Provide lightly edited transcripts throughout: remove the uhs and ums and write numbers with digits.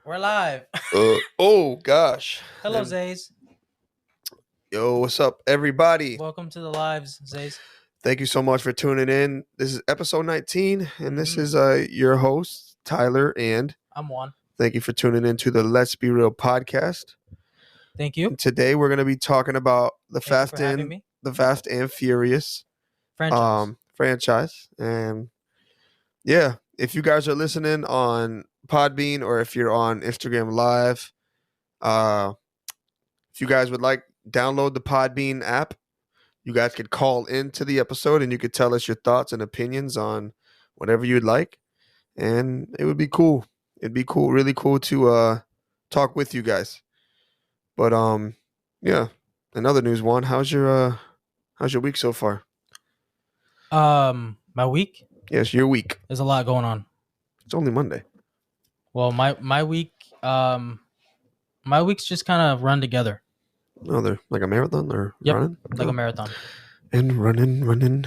We're live. Oh gosh. Hello, And- Zays. Yo, what's up, everybody? Welcome to the lives, Zays. Thank you so much for tuning in. This is episode 19, and this is your host, Tyler, and I'm Juan. thank you for tuning in to the Let's Be Real podcast. Thank you. And today we're gonna be talking about the Thank you for having me. Fast and Furious Franchise. And yeah, if you guys are listening on Podbean or if you're on Instagram Live, if you guys would like, download the Podbean app. You guys could call into the episode and you could tell us your thoughts and opinions on whatever you'd like, and it would be cool. It'd be cool, really cool to talk with you guys. But yeah. In other news, Juan, how's your week so far? My week. Yes, your week. There's a lot going on. It's only Monday. Well, my week. My weeks just kind of run together. Oh, they're like a marathon or Yep, running? like a marathon. And running.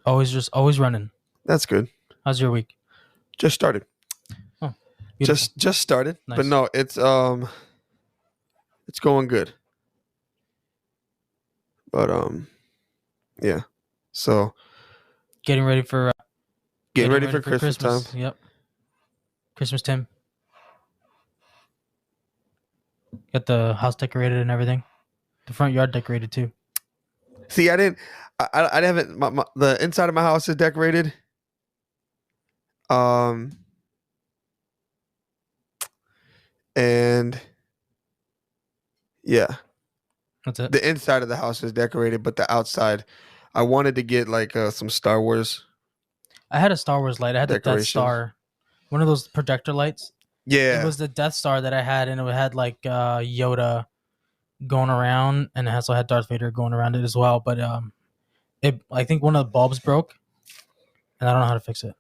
Always running. That's good. How's your week? Just started. Oh, beautiful. Just started. Nice. But no, it's going good. But yeah. So getting ready for Christmas time. Yep. Christmas time. Got the house decorated and everything. The front yard decorated too. See, I haven't. The inside of my house is decorated. And yeah, That's it. the inside of the house is decorated, but the outside, I wanted to get like some Star Wars. I had a Star Wars light. I had the Death Decorations. Star, one of those projector lights. Yeah, It was the Death Star that I had, and it had like Yoda going around, and it also had Darth Vader going around it as well. But I think one of the bulbs broke, and I don't know how to fix it.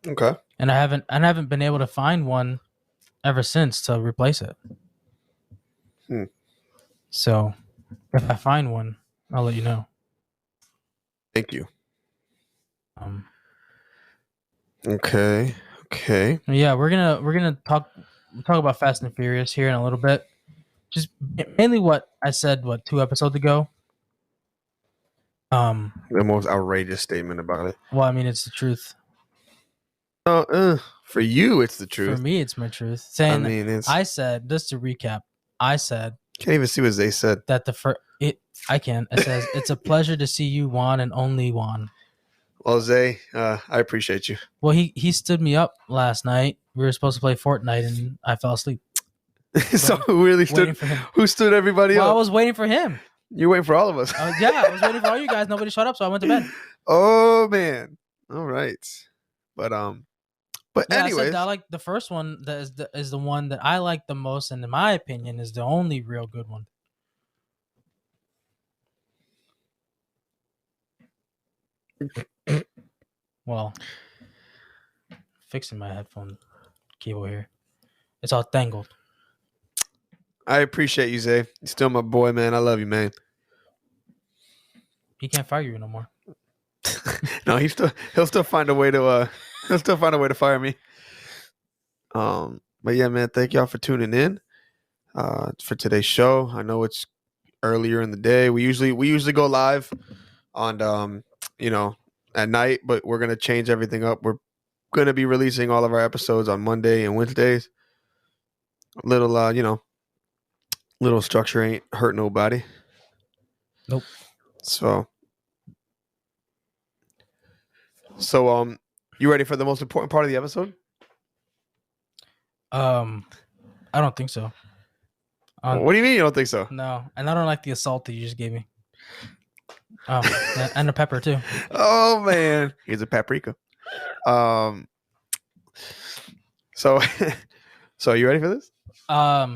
okay. And I haven't been able to find one ever since to replace it. So if I find one, I'll let you know. Thank you. Um, Okay. Yeah, we're gonna talk about Fast and Furious here in a little bit. Just mainly what I said 2 episodes ago. The most outrageous statement about it. Well, I mean, it's the truth. For you, it's the truth. For me, it's my truth. I said, just to recap, I said can't even see what they said. that I can. It says it's a pleasure to see you, Juan, and only Juan. Well, Zay, I appreciate you. Well, he stood me up last night. We were supposed to play Fortnite, and I fell asleep. So who really stood? Who stood everybody up? Well, I was waiting for him. You're waiting for all of us. Yeah, I was waiting for all you guys. Nobody showed up, so I went to bed. Oh man! All right, but yeah, anyways, I like the first one. That is the one that I like the most, and in my opinion, is the only real good one. Well, fixing my headphone cable here. It's all tangled. I appreciate you, Zay. You're still my boy, man. I love you, man. He can't fire you no more. No, he'll still find a way to fire me. But yeah, man, thank y'all for tuning in for today's show. I know it's earlier in the day. We usually go live on at night, but we're gonna change everything up. We're gonna be releasing all of our episodes on Monday and Wednesdays. Little structure ain't hurt nobody. Nope. So you ready for the most important part of the episode? I don't think so. What do you mean you don't think so? No, and I don't like the assault that you just gave me. Oh, and the pepper too. Oh man, here's a paprika. So are you ready for this? I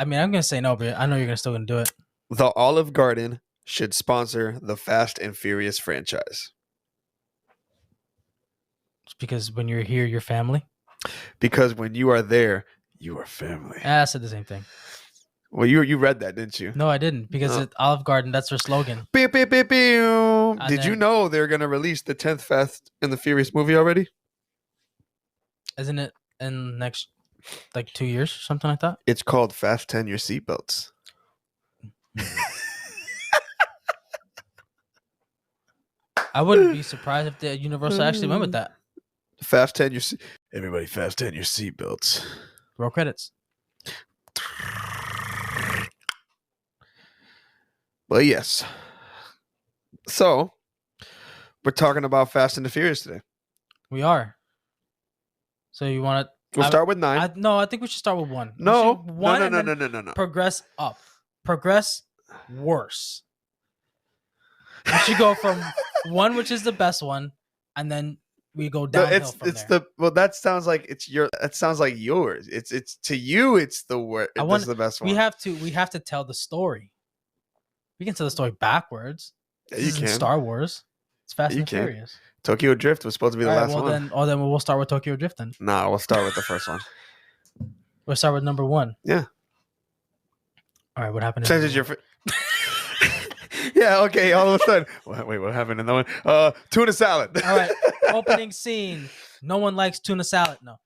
mean, I'm gonna say no, but I know you're still gonna do it. The Olive Garden should sponsor the Fast and Furious franchise. It's because when you're here, you're family. Because when you are there, you are family. I said the same thing. Well, you read that, didn't you? No, I didn't. Because at Olive Garden, that's their slogan. Pew, pew, pew, pew. Did you know they're going to release the 10th Fast and the Furious movie already? Isn't it in next like 2 years or something like that. It's called Fasten Your Seatbelts. I wouldn't be surprised if the Universal actually went with that. Everybody fasten your seatbelts. Roll credits. But yes. So, we're talking about Fast and the Furious today. We are. So you want to? We'll start with 9. No, I think we should start with 1. No. No. Progress up. Progress worse. We should go from 1, which is the best one, and then we go downhill from there. That sounds like that sounds like yours. It's to you. It's the worst. It's the best one. We have to tell the story. We can tell the story backwards. Yeah, this isn't Star Wars. It's Fast and Furious. Tokyo Drift was supposed to be the last one. Then we'll start with Tokyo Drift then. Nah, we'll start with the first one. We'll start with number 1. Yeah. All right, what happened? Changes your. Yeah. Okay. All of a sudden, wait. What happened in that one? Tuna salad. All right. Opening scene. No one likes tuna salad. No.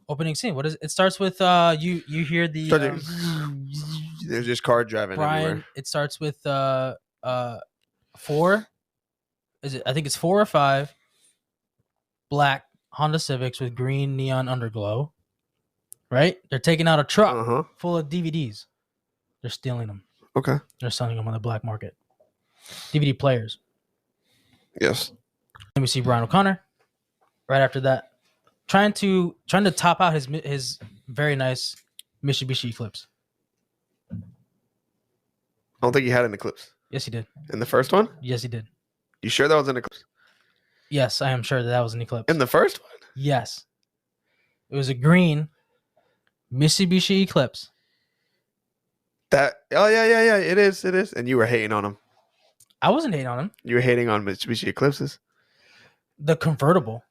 Opening scene. What is it? It starts with you hear the there's just car driving Brian everywhere. It starts with 4. Is it? I think it's 4 or 5 black Honda Civics with green neon underglow. Right? They're taking out a truck full of DVDs. They're stealing them. Okay. They're selling them on the black market. DVD players. Yes. Then we see Brian O'Connor right after that, trying to top out his very nice Mitsubishi Eclipse. I don't think he had an Eclipse. Yes, he did. In the first one? Yes, he did. You sure that was an Eclipse? Yes, I am sure that was an Eclipse. In the first one? Yes. It was a green Mitsubishi Eclipse. Yeah, it is. And you were hating on him. I wasn't hating on him. You were hating on Mitsubishi Eclipses. The convertible.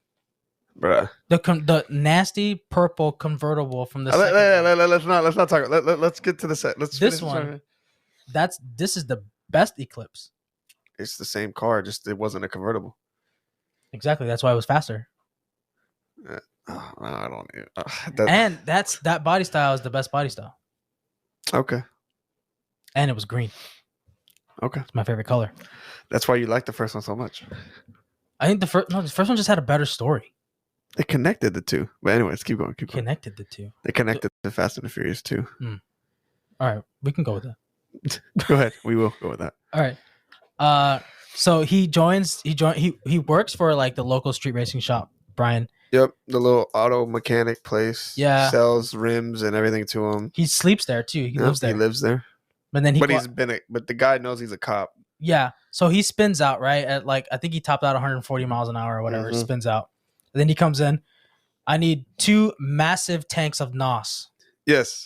Bruh. The nasty purple convertible from the let's not talk. Let's get to the set. This one. This is the best Eclipse. It's the same car, just it wasn't a convertible. Exactly. That's why it was faster. I don't. And that body style is the best body style. Okay. And it was green. Okay. It's my favorite color. That's why you like the first one so much. I think the first one just had a better story. They connected the two. But anyways, keep going. Connected the two. They connected the Fast and the Furious 2. All right. We can go with that. Go ahead. We will go with that. All right. So he works for like the local street racing shop, Brian. Yep, the little auto mechanic place. Yeah. Sells rims and everything to him. He sleeps there too. He lives there. He lives there. But then but the guy knows he's a cop. Yeah. So he spins out, right? At like I think he topped out 140 miles an hour or whatever, spins out. And then he comes in. I need 2 massive tanks of NOS. Yes.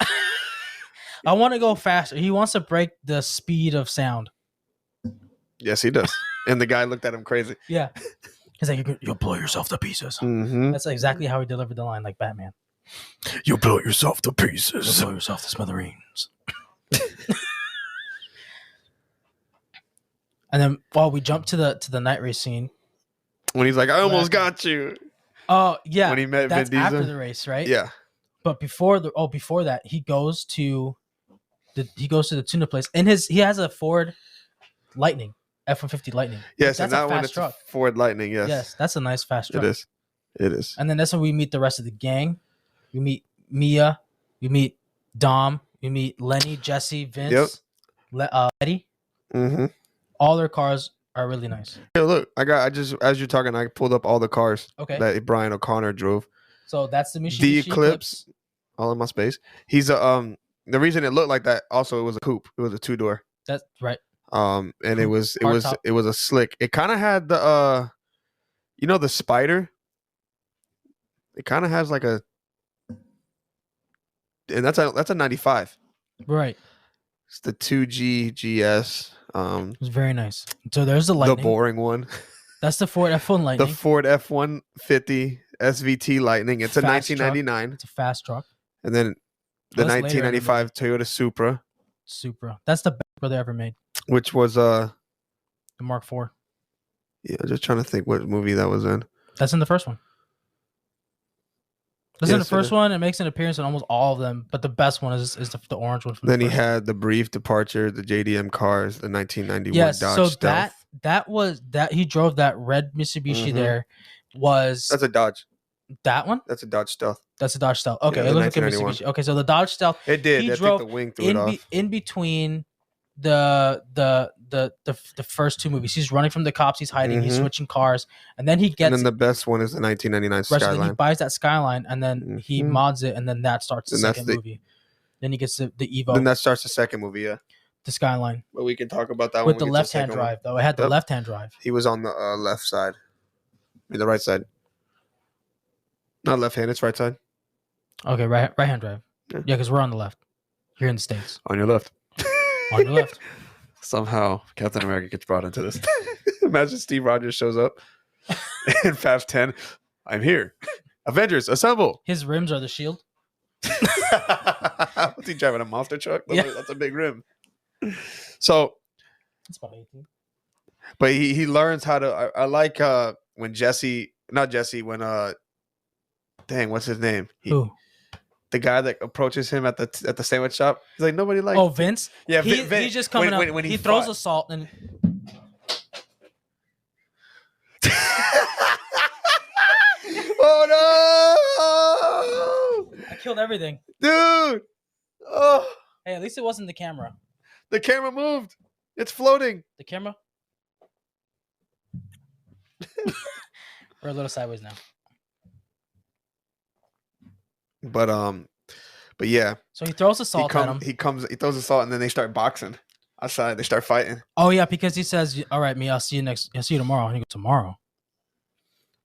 I want to go faster. He wants to break the speed of sound. Yes, he does. And the guy looked at him crazy. Yeah. He's like, you'll blow yourself to pieces. Mm-hmm. That's exactly how he delivered the line, like Batman. You'll blow yourself to pieces. You'll blow yourself to smithereens. And then while we jump to the night race scene. When he's like, I almost got you. Oh, yeah. When he met That's Vin Diesel. after the race, right? Yeah. But before that, he goes to the tuna place. And he has a Ford Lightning, F-150 Lightning. Yes, that's and that a fast one is truck. Ford Lightning, yes. Yes, that's a nice fast truck. It is. And then that's when we meet the rest of the gang. We meet Mia, we meet Dom, we meet Lenny, Jesse, Vince, Eddie. Mm-hmm. All their cars are really nice. Hey, look, as you're talking, I pulled up all the cars that Brian O'Connor drove. So that's the Mitsubishi The Eclipse, all in my space. He's the reason it looked like that. Also, it was a coupe. It was a 2-door. That's right. And it was a slick. It kind of had the the Spider. It kind of has like a, and that's a 95. Right. It's the 2G GS. It was very nice. So there's the Lightning. The boring one. That's the Ford F1 Lightning. The Ford F-150 SVT Lightning. It's a 1999. It's a fast truck. And then the 1995 Toyota Supra. That's the best car they ever made. Which was the Mark IV. Yeah, just trying to think what movie that was in. That's in the first one. This is Yes, the first one. It makes an appearance in almost all of them, but the best one is the orange one. From Then the he first. had the brief departure, the JDM cars, the 1991 Yes, Dodge so Stealth. that was that he drove that red Mitsubishi. Mhm. There was That's a Dodge. that one. That's a Dodge Stealth. That's a Dodge Stealth. Okay, Yeah, it the looks like a 1991. Mitsubishi. Okay, so the Dodge Stealth. It did. He I think drove the wing threw it off. in between the first two movies. He's running from the cops. He's hiding. He's Mhm. switching cars, and then he And gets. then the best one is the 1999 Right, so then he Skyline. buys that Skyline, and then he Mhm. mods it, and then that starts the And that's second the- movie. Then he gets the Evo, Then that starts the second movie, yeah. the Skyline, But we can talk about that with when the we get to left-hand second one. drive. Though it had the Yep. left-hand drive. He was on the left side. I mean, the right side. Not left hand, it's right side. Okay, right-hand drive. Yeah. Yeah, because we're on the left here in the States. On your left. On your left. Somehow Captain America gets brought into this. Imagine Steve Rogers shows up in Fast 10. I'm here. Avengers, assemble. His rims are the shield. What's he driving, a monster truck? Yeah. That's a big rim. So, It's about 18. but he learns how to. I like when dang, what's his name? Who? The guy that approaches him at the sandwich shop. He's like, nobody likes. Oh, Vince. yeah, He's just coming up. when he throws fought- a salt and Oh no, I killed everything. dude! Oh, Hey, at least it wasn't the camera. the camera moved. It's floating. The camera. We're a little sideways now. But yeah, So he throws the salt at him. he throws the salt, and then they start boxing outside. They start fighting. Oh yeah, because he says, "All right, me, I'll see you tomorrow." And he goes, "Tomorrow?"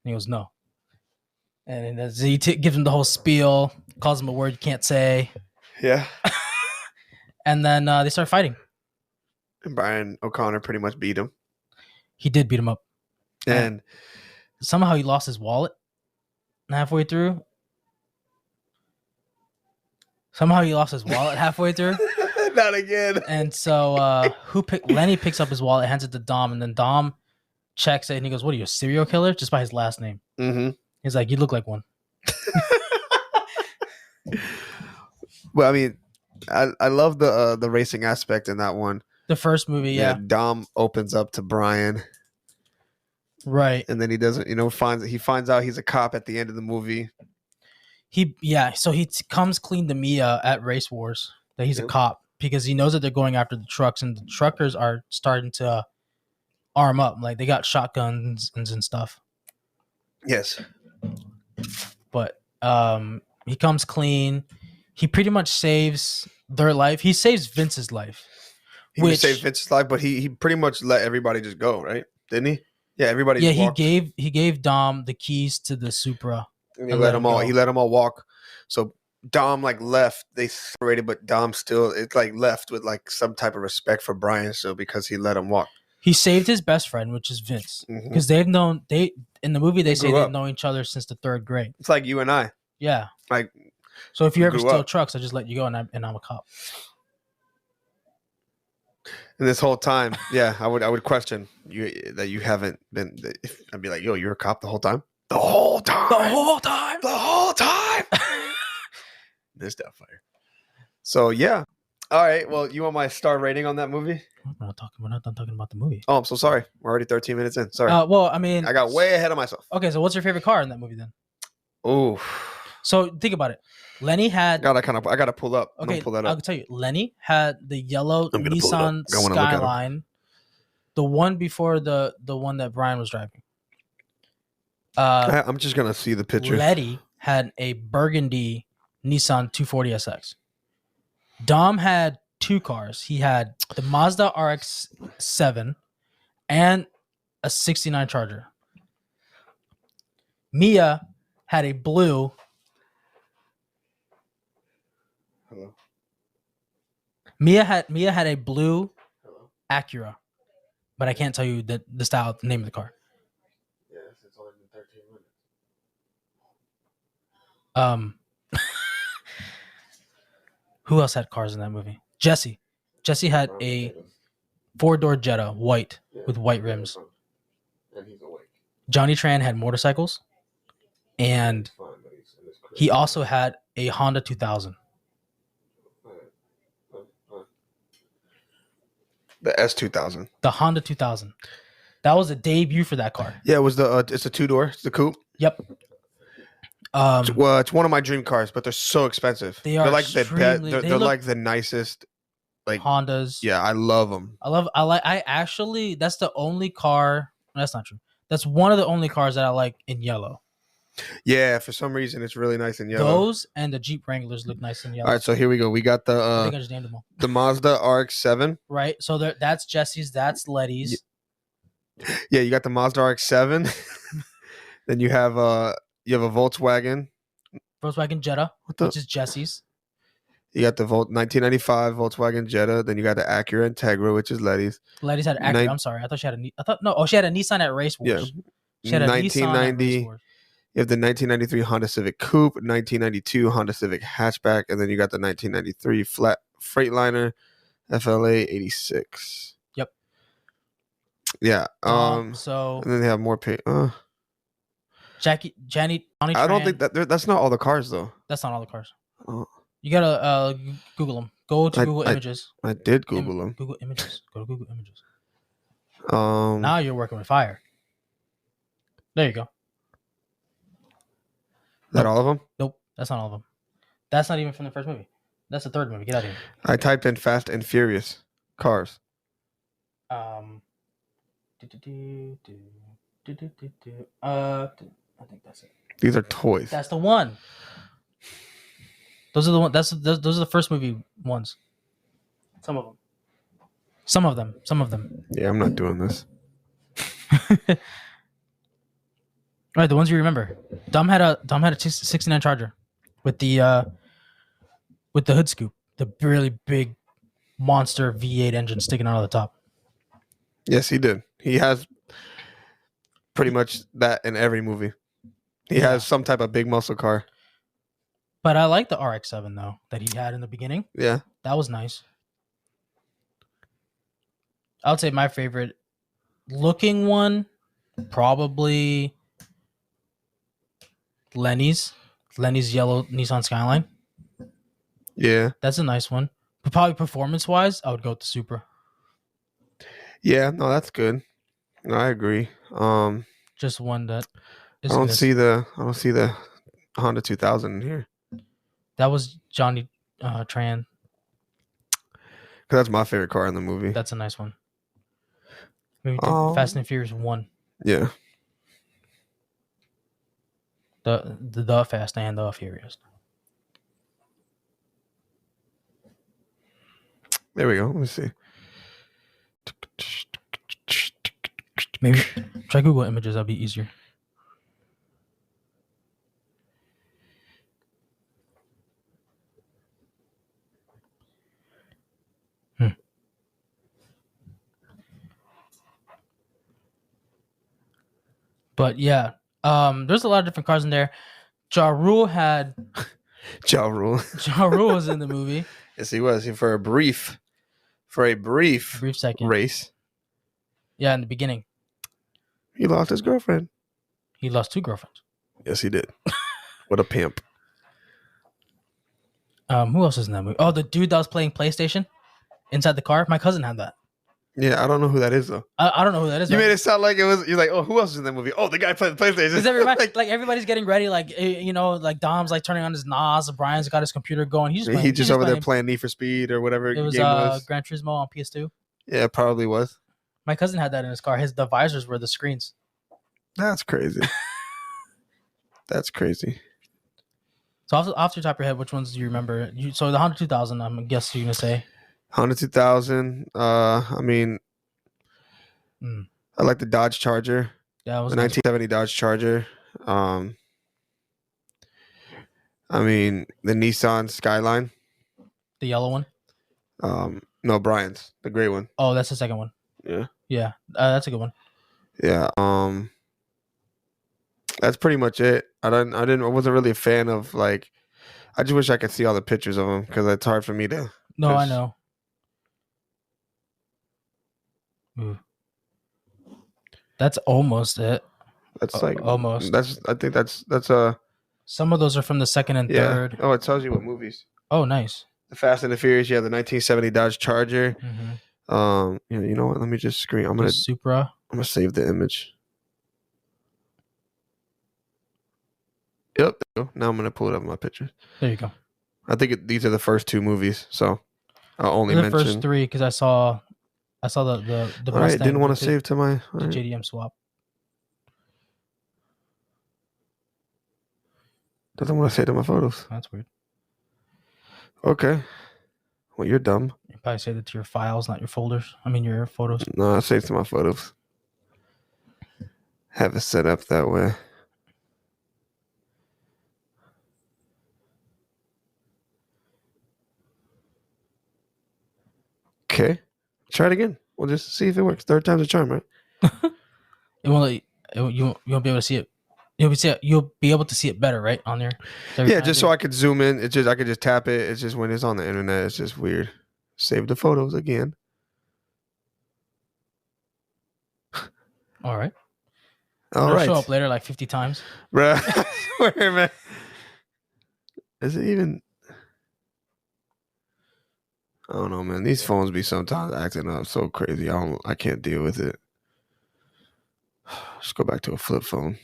And he goes, "No." And then he gives him the whole spiel, calls him a word you can't say, Yeah, and then they start fighting. and Brian O'Connor pretty much beat him, He did beat him up. and Somehow he lost his wallet halfway through. not again. And so Lenny picks up his wallet, hands it to Dom, and then Dom checks it and he goes, "What are you, a serial killer?" Just by his last name. Mm-hmm. He's like, "You look like one." Well, I mean, I love the racing aspect in that one. The first movie, yeah. Dom opens up to Brian, Right. and then he doesn't, finds out he's a cop at the end of the movie. So he comes clean to Mia at Race Wars that he's a Yep. cop because he knows that they're going after the trucks and the truckers are starting to arm up. Like they got shotguns and stuff. Yes. But he comes clean. He pretty much saves their life. He saves Vince's life. He Which- saved Vince's life, but he pretty much let everybody just go, right? Didn't he? Yeah, everybody. Yeah, just walked. he gave Dom the keys to the Supra. And he and let let them him all. go. He let them all walk. So Dom left. They separated, but Dom still left with some type of respect for Brian. So because he let him walk. He saved his best friend, which is Vince, Mhm. because in the movie they say grew they've up. known each other since the 3rd grade. It's like you and I. Yeah. Like, So if you we ever grew steal up. trucks, I just let you go, and I'm a cop. And this whole time, yeah, I would question you that you haven't been. I'd be like, yo, you're a cop the whole time. The whole time. The whole time. The whole time. This fire. So yeah. All right. Well, you want my star rating on that movie? We're not done talking about the movie. Oh, I'm so sorry. We're already 13 minutes in. Sorry. Well, I mean, I got way ahead of myself. okay. So what's your favorite car in that movie then? Oh, So think about it. Lenny had. I gotta pull up. I'm Okay, gonna pull that I'll up. tell you. Lenny had the yellow I'm gonna pull it up. Nissan I wanna look at 'em. Skyline, the one before the one that Brian was driving. I'm just gonna see the picture. Letty had a burgundy Nissan 240SX. Dom had 2 cars. He had the Mazda RX-7 and a 69 Charger. Mia had a blue. Hello. Mia had a blue Hello. Acura, but I can't tell you the style, the name of the car. Yes, it's only been 13 minutes. Who else had cars in that movie? Jesse. Jesse had a 4-door Jetta, white, with white rims. And he's awake. Johnny Tran had motorcycles, and Fine, but he's in his crib. He also had a Honda 2000. The S2000. The Honda 2000. That was a debut for that car. Yeah, it was the. It's a 2-door. It's the coupe. Yep. Well, it's one of my dream cars, but they're so expensive. They're like extremely. they're like the nicest. Like Hondas. Yeah, I love them. I actually. That's the only car. That's not true. That's one of the only cars that I like in yellow. Yeah, for some reason it's really nice in yellow. Those and the Jeep Wranglers look nice in yellow. All right, so here we go. We got I think I just named them all. the Mazda RX-7. Right. So that's Jesse's. That's Letty's. Yeah, you got the Mazda RX-7. Then you have a Volkswagen Jetta, What the? which is Jesse's. You got the 1995 Volkswagen Jetta. Then you got the Acura Integra, which is Letty's. Letty's had Acura. I'm sorry. I thought she had a. I thought no. Oh, she had a Nissan at Race Wars. Yeah. She had a Nissan at Race Wars. You have the 1993 Honda Civic Coupe, 1992 Honda Civic Hatchback, and then you got the 1993 Flat Freightliner FLA 86. Yep. Yeah. So and then they have more pay. Johnny I don't think that's not all the cars though. That's not all the cars. Oh. You gotta Google them. Go to Google Images. I did Google them. Google Images. Go to Google Images. Now Now you're working with fire. There you go. Is that all of them? Nope, that's not all of them. That's not even from the first movie. That's the third movie. Get out of here. I typed in Fast and Furious cars. I think that's it. These are toys. That's the one. Those are the one. Those are the first movie ones. Some of them. Yeah, I'm not doing this. All right, the ones you remember. Dom had a 69 Charger with the hood scoop, the really big monster V8 engine sticking out of the top. Yes, he did. He has pretty much that in every movie. He has some type of big muscle car. But I like the RX-7 though that he had in the beginning. Yeah, that was nice. I would say my favorite looking one probably Lenny's yellow Nissan Skyline. Yeah, that's a nice one. But probably performance wise, I would go with the Supra. Yeah, no, that's good. No, I agree. Just one that I don't see the Honda 2000 in here. That was Johnny Tran. Cause that's my favorite car in the movie. That's a nice one. Maybe Fast and Furious 1. Yeah. The Fast and the Furious. There we go. Let me see. Maybe try Google Images. That'll be easier. But yeah, there's a lot of different cars in there. Ja Rule had. Ja Rule. Ja Rule was in the movie. Yes, he was. For a brief second race. Yeah, in the beginning. He lost his girlfriend. He lost 2 girlfriends. Yes, he did. What a pimp. Who else is in that movie? Oh, the dude that was playing PlayStation inside the car. My cousin had that. Yeah, I don't know who that is though. I don't know who that is. You made it sound like it was. You're like, oh, who else is in that movie? Oh, the guy playing the PlayStation. Because everybody, like everybody's getting ready. Like like Dom's like turning on his NOS. Brian's got his computer going. He's just over there playing Need for Speed or whatever. It was game was. Gran Turismo on PS2. Yeah, it probably was. My cousin had that in his car. The visors were the screens. That's crazy. That's crazy. So off the top of your head, which ones do you remember? So the Honda 2000, I'm guessing you're gonna say. Honda 2000. I mean, I like the Dodge Charger. Yeah, it was the 1970 Dodge Charger. I mean, the Nissan Skyline. The yellow one. No, Brian's the gray one. Oh, that's the second one. Yeah. Yeah, that's a good one. Yeah. That's pretty much it. I wasn't really a fan of like. I just wish I could see all the pictures of them because it's hard for me to. No, I know. Ooh. That's almost it. That's like almost. I think that's a. Some of those are from the second and Yeah. third. Oh, it tells you what movies. Oh, nice. The Fast and the Furious. You have the 1970 Dodge Charger. Mm-hmm. You know what? Let me just screen. I'm The Supra. gonna save the image. Yep. There you go. Now I'm gonna pull it up in my pictures. There you go. I think these are the first two movies, so I'll only The mention first three because I saw the All right, Mustang didn't want with to save to my. All the right. JDM swap. Doesn't want to save to my photos. That's weird. Okay. Well, you're dumb. You probably say that to your files, not your folders. I mean your photos. No, I saved to my photos. Have it set up that way. Okay. Try it again. We'll just see if it works. Third time's a charm, right? It won't. You won't be able to see it. You'll be able to see it better, right, on there. Yeah, just so I could zoom in. It's just I could just tap it. It's just when it's on the internet, it's just weird. Save the photos again. All right. All It'll right, show up later like 50 times. bruh. I swear, man. Is it even? I don't know, man. These phones be sometimes acting up so crazy. I can't deal with it. Just go back to a flip phone.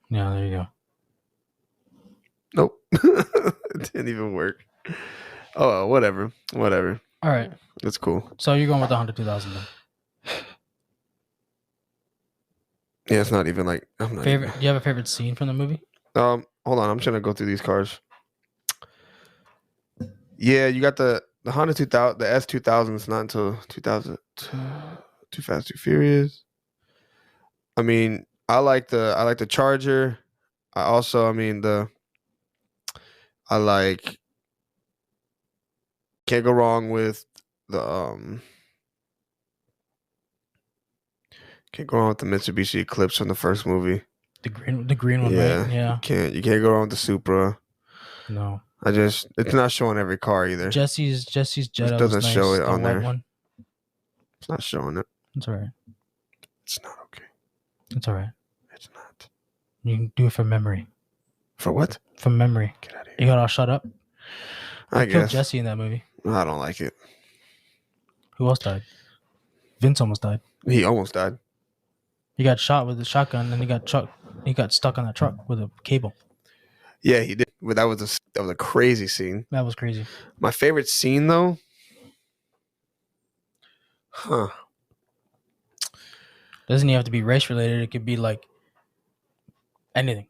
Yeah, there you go. Nope. It didn't even work. Oh, well, whatever. Whatever. All right. That's cool. So you're going with the Honda 2000 then. Yeah, it's not even like I'm not Do you have a favorite scene from the movie? Hold on, I'm trying to go through these cars. Yeah, you got the Honda 2000, the S2000 is not until 2000. Too Fast, Too Furious. I mean, I like the Charger. I like can't go wrong with the can't go wrong with the Mitsubishi Eclipse from the first movie. The green one, Yeah, right? Yeah. You can't go wrong with the Supra. No. It's not showing every car either. Jesse's Jetta doesn't was nice, show it the on white there. one. It's not showing it. It's all right. It's not okay. It's all right. It's not. You can do it from memory. For what? From memory. Get out of You here. got all shut up. I Killed guess. Jesse in that movie. I don't like it. Who else died? Vince almost died. He almost died. He got shot with a shotgun, and he got stuck on that truck with a cable. Yeah, he did. But that was a crazy scene. That was crazy. My favorite scene though. Huh. Doesn't even have to be race related. It could be like anything.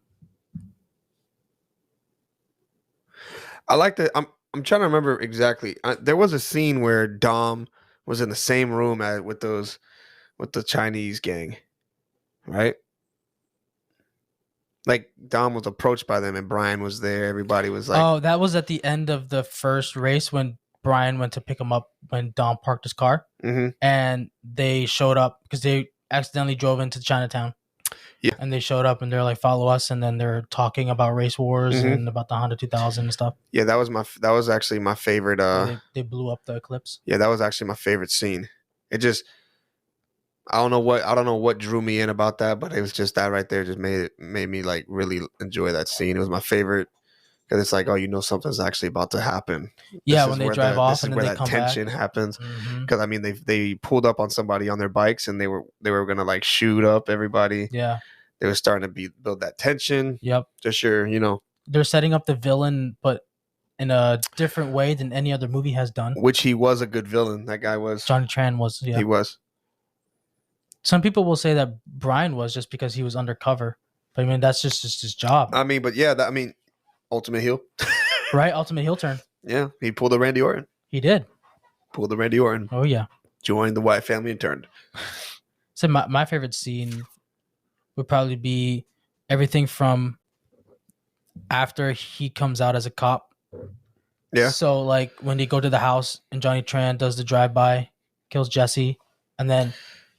I like the. I'm trying to remember exactly. There was a scene where Dom was in the same room with the Chinese gang, right? Like Dom was approached by them and Brian was there. Everybody was like, Oh, that was at the end of the first race when Brian went to pick him up when Dom parked his car, and they showed up because they accidentally drove into Chinatown. Yeah, and they showed up and they're like, "Follow us," and then they're talking about race wars and about the Honda 2000 and stuff. Yeah, that was actually my favorite. They blew up the Eclipse. Yeah, that was actually my favorite scene. It just, I don't know what drew me in about that, but it was just that right there just made me like really enjoy that scene. It was my favorite because it's like, oh, you know, something's actually about to happen. Yeah, when they drive off and then they come back. This is where that tension happens. Because I mean, they pulled up on somebody on their bikes and they were gonna like shoot up everybody. Yeah, they were starting to build that tension. Yep. Just they're setting up the villain, but in a different way than any other movie has done. Which he was a good villain. That guy was. Johnny Tran was. Yeah, he was. Some people will say that Brian was just because he was undercover. But I mean, that's just his job. I mean, but yeah, ultimate heel. Right? Ultimate heel turn. Yeah, he pulled a Randy Orton. He did. Pulled the Randy Orton. Oh, yeah. Joined the Wyatt family and turned. So my favorite scene would probably be everything from after he comes out as a cop. Yeah. So, like, when they go to the house and Johnny Tran does the drive-by, kills Jesse, and then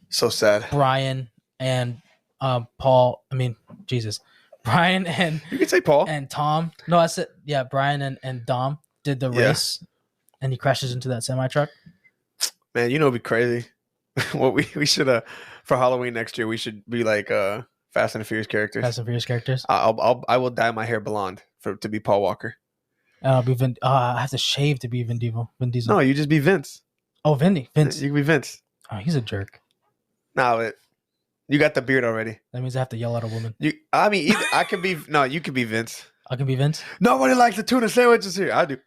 so sad. Brian and Paul. I mean, Jesus. Brian and you can say Paul and Tom. No, I said Brian and Dom did the race, and he crashes into that semi truck. Man, it'd be crazy. What we should for Halloween next year, we should be like Fast and the Furious characters. Fast and Furious characters. I will dye my hair blonde to be Paul Walker. I'll be Vin. I have to shave to be Vin Diesel. No, you just be Vince. Oh, Vince. You can be Vince. Oh, he's a jerk. No, you got the beard already. That means I have to yell at a woman. I mean, I can be. No, you can be Vince. I can be Vince. Nobody likes the tuna sandwiches here. I do.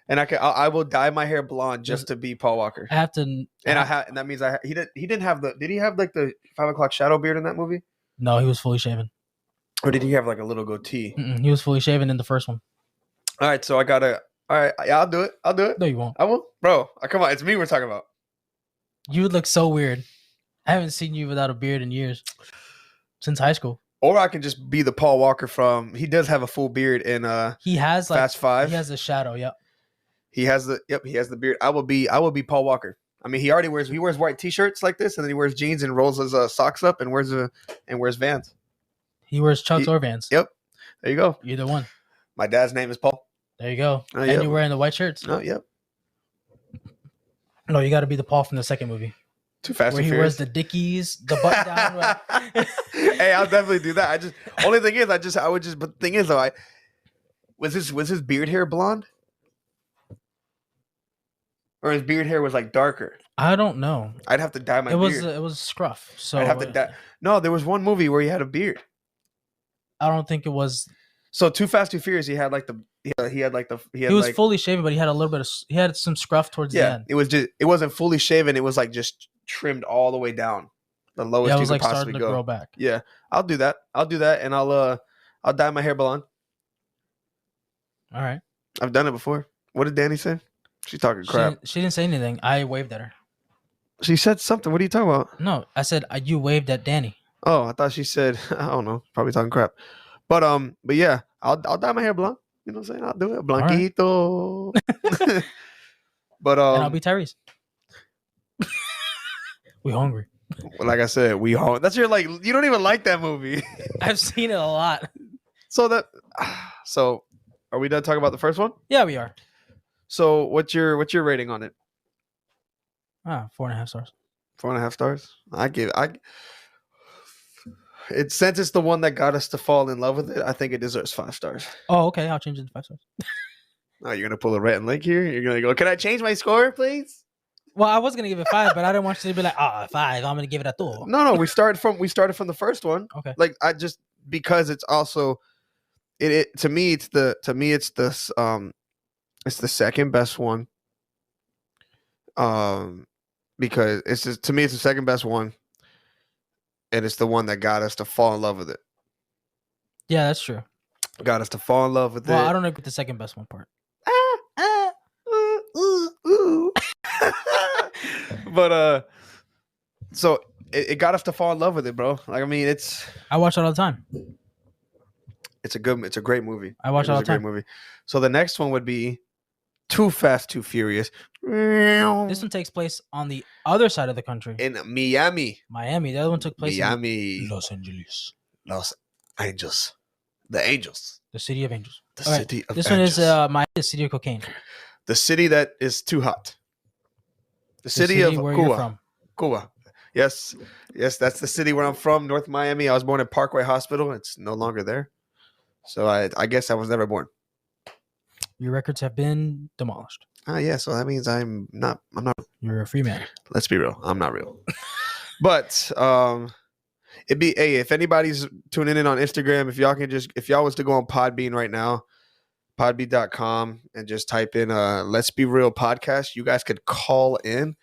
And I will dye my hair blonde just to be Paul Walker. I have to. And that means he didn't have did he have like the 5 o'clock shadow beard in that movie? No, he was fully shaven. Or did he have like a little goatee? He was fully shaven in the first one. All right, so all right, yeah, I'll do it. No, you won't. I will, bro. Come on, it's me we're talking about. You would look so weird. I haven't seen you without a beard in years. Since high school. Or I can just be the Paul Walker from. He does have a full beard in. He has like Fast 5. He has a shadow. Yep. He has the beard. I will be Paul Walker. I mean, he wears white t-shirts like this, and then he wears jeans and rolls his socks up and wears Vans. He wears Chucks or Vans. Yep. There you go. Either one. My dad's name is Paul. There you go. Oh, and yep. you're wearing the white shirts. Oh, yep. No, you got to be the Paul from the second movie. Too Fast where and he Furious. wears the Dickies, the button down. Hey, I'll definitely do that. But the thing is though, was his beard hair blonde? Or his beard hair was like darker? I don't know. I'd have to dye my beard. It was scruff. So I'd have to dye. No, there was one movie where he had a beard. I don't think it was. So Too Fast, Too Furious, he had was fully shaven, but he had a little bit of. He had some scruff towards the end. It wasn't fully shaven. It was like just trimmed all the way down, the lowest Yeah, it you was could like possibly starting to go. grow back. Yeah, I'll do that, and I'll dye my hair blonde. All right. I've done it before. What did Danny say? She's talking crap. She didn't say anything. I waved at her. She said something. What are you talking about? No, I said you waved at Danny. Oh, I thought she said I don't know. Probably talking crap. But yeah, I'll dye my hair blonde. You know what I'm saying? I'll do it, blanquito. Right. But and I'll be Tyrese. We hungry. Like I said, we home. That's your you don't even like that movie. I've seen it a lot. So are we done talking about the first one? Yeah, we are. So what's your rating on it? 4.5 stars. 4.5 stars. Since it's the one that got us to fall in love with it, I think it deserves 5 stars. Oh, okay. I'll change it to 5 stars. Oh, you're gonna pull a Rhett and Link here? You're gonna go, can I change my score, please? Well, I was gonna give it 5, but I didn't want you to be like, 5. I'm gonna give it a 2. No, we started from the first one. Okay. Like because it's also to me it's the second best one. Because to me it's the second best one, and it's the one that got us to fall in love with it. Yeah, that's true. Got us to fall in love with it. Well, I don't agree with the second best one part. But so it got us to fall in love with it, bro. Like, I mean, I watch it all the time. It's a great movie. I watch it all the time. Great movie. So the next one would be Too Fast, Too Furious. This one takes place on the other side of the country. In Miami. The other one took place in Los Angeles. Los Angeles. The Angels. The city of angels. The city of This angels. one is Miami, the city of cocaine. The city that is too hot. The city of where Cuba. You're from. Cuba. Yes, that's the city where I'm from, North Miami. I was born at Parkway Hospital. It's no longer there. So I guess I was never born. Your records have been demolished. Yeah, so that means I'm not. You're a free man. Let's be real. I'm not real. But if anybody's tuning in on Instagram, if y'all was to go on Podbean right now, podbean.com, and just type in Let's Be Real podcast, you guys could call in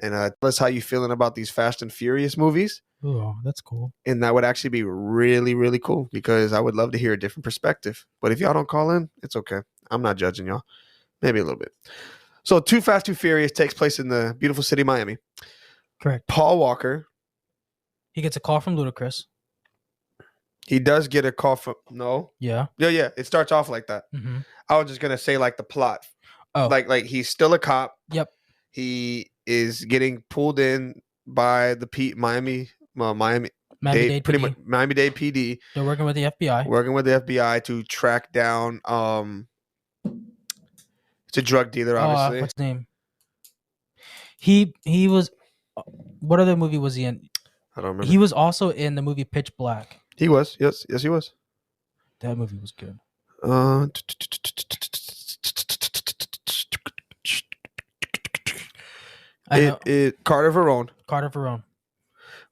and tell us how you feeling about these Fast and Furious movies. Oh, that's cool. And that would actually be really, really cool, because I would love to hear a different perspective. But if y'all don't call in, it's okay. I'm not judging y'all. Maybe a little bit. So Too Fast, Too Furious takes place in the beautiful city of Miami. Correct. Paul Walker. He gets a call from Ludacris. He does get a call from... No. Yeah. Yeah. It starts off like that. Mm-hmm. I was just going to say like the plot. Oh. Like he's still a cop. Yep. He is getting pulled in by the Miami-Dade PD. They're working with the FBI. Working with the FBI to track down it's a drug dealer, obviously. What's his name? He was... What other movie was he in? I don't remember. He was also in the movie Pitch Black. He was. Yes, he was. That movie was good. Uh, I know. Carter Verone, Carter Verone.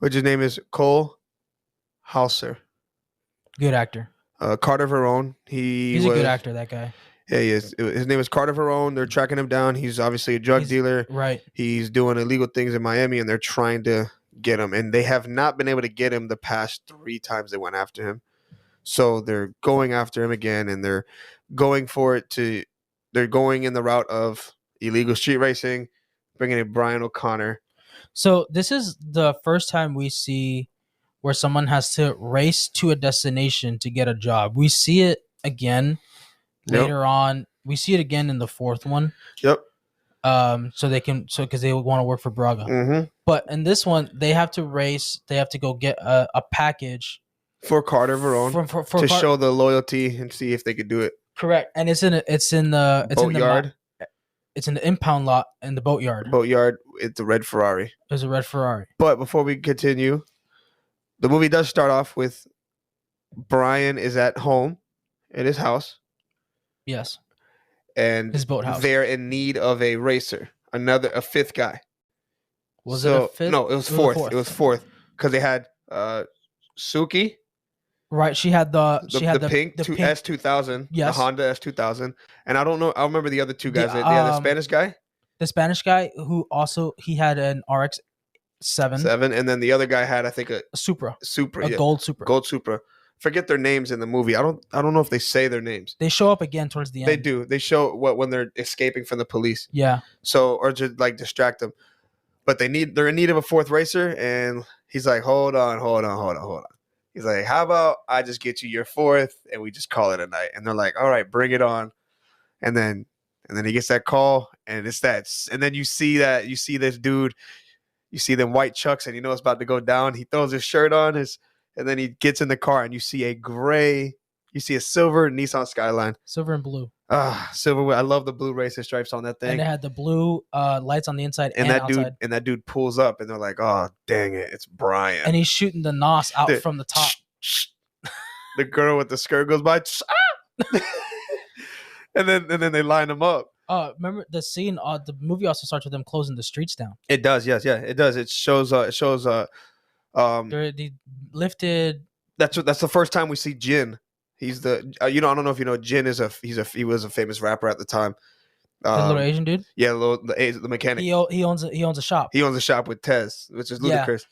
which his name is Cole Hauser. Good actor. Carter Verone. He's a good actor, that guy. Yeah, he is. His name is Carter Verone. They're tracking him down. He's obviously a drug dealer. Right. He's doing illegal things in Miami, and they're trying to get him. And they have not been able to get him the past 3 times they went after him. So they're going after him again, and they're going for it to. They're going in the route of illegal street racing, bringing in Brian O'Connor. So this is the first time we see where someone has to race to a destination to get a job. We see it again later on. We see it again in the 4th one. Yep. Because they want to work for Braga. Mm-hmm. But in this one, they have to race. They have to go get a package For Carter Verone to show the loyalty and see if they could do it. Correct, and it's in the boatyard. It's in the impound lot in the boatyard. Boatyard. It's a red Ferrari. There's a red Ferrari. But before we continue, the movie does start off with Brian is at home in his house. Yes. And his boathouse. They're in need of a racer, a 5th guy. Was it a 5th? No, it was 4th. It was 4th because they had Suki. Right, she had the pink S2000, yes. The Honda S2000, and I don't know. I remember the other 2 guys. They had the Spanish guy. The Spanish guy who also he had an RX-7. And then the other guy had I think a Supra, a gold Supra. Forget their names in the movie. I don't know if they say their names. They show up again towards the end. They do. They show when they're escaping from the police. Yeah. So or to like distract them, but they're in need of a 4th racer, and he's like, hold on. He's like, how about I just get you your 4th and we just call it a night? And they're like, all right, bring it on. And then he gets that call, and it's that. And then you see this dude, you see them white chucks, and you know it's about to go down. He throws his shirt on, and then he gets in the car, and you see a silver Nissan Skyline. Silver and blue. Silver. I love the blue racing stripes on that thing. And it had the blue lights on the inside and outside. That dude pulls up, and they're like, "Oh, dang it, it's Brian!" And he's shooting the nos out from the top. The girl with the skirt goes by, and then they line them up. Remember the scene? The movie also starts with them closing the streets down. It does, yes, yeah, it does. It shows. They lifted. That's the first time we see Jin. He's the I don't know if you know Jin he was a famous rapper at the time. The little Asian dude. Yeah, the mechanic. He owns a shop. He owns a shop with Tez, which is ludicrous.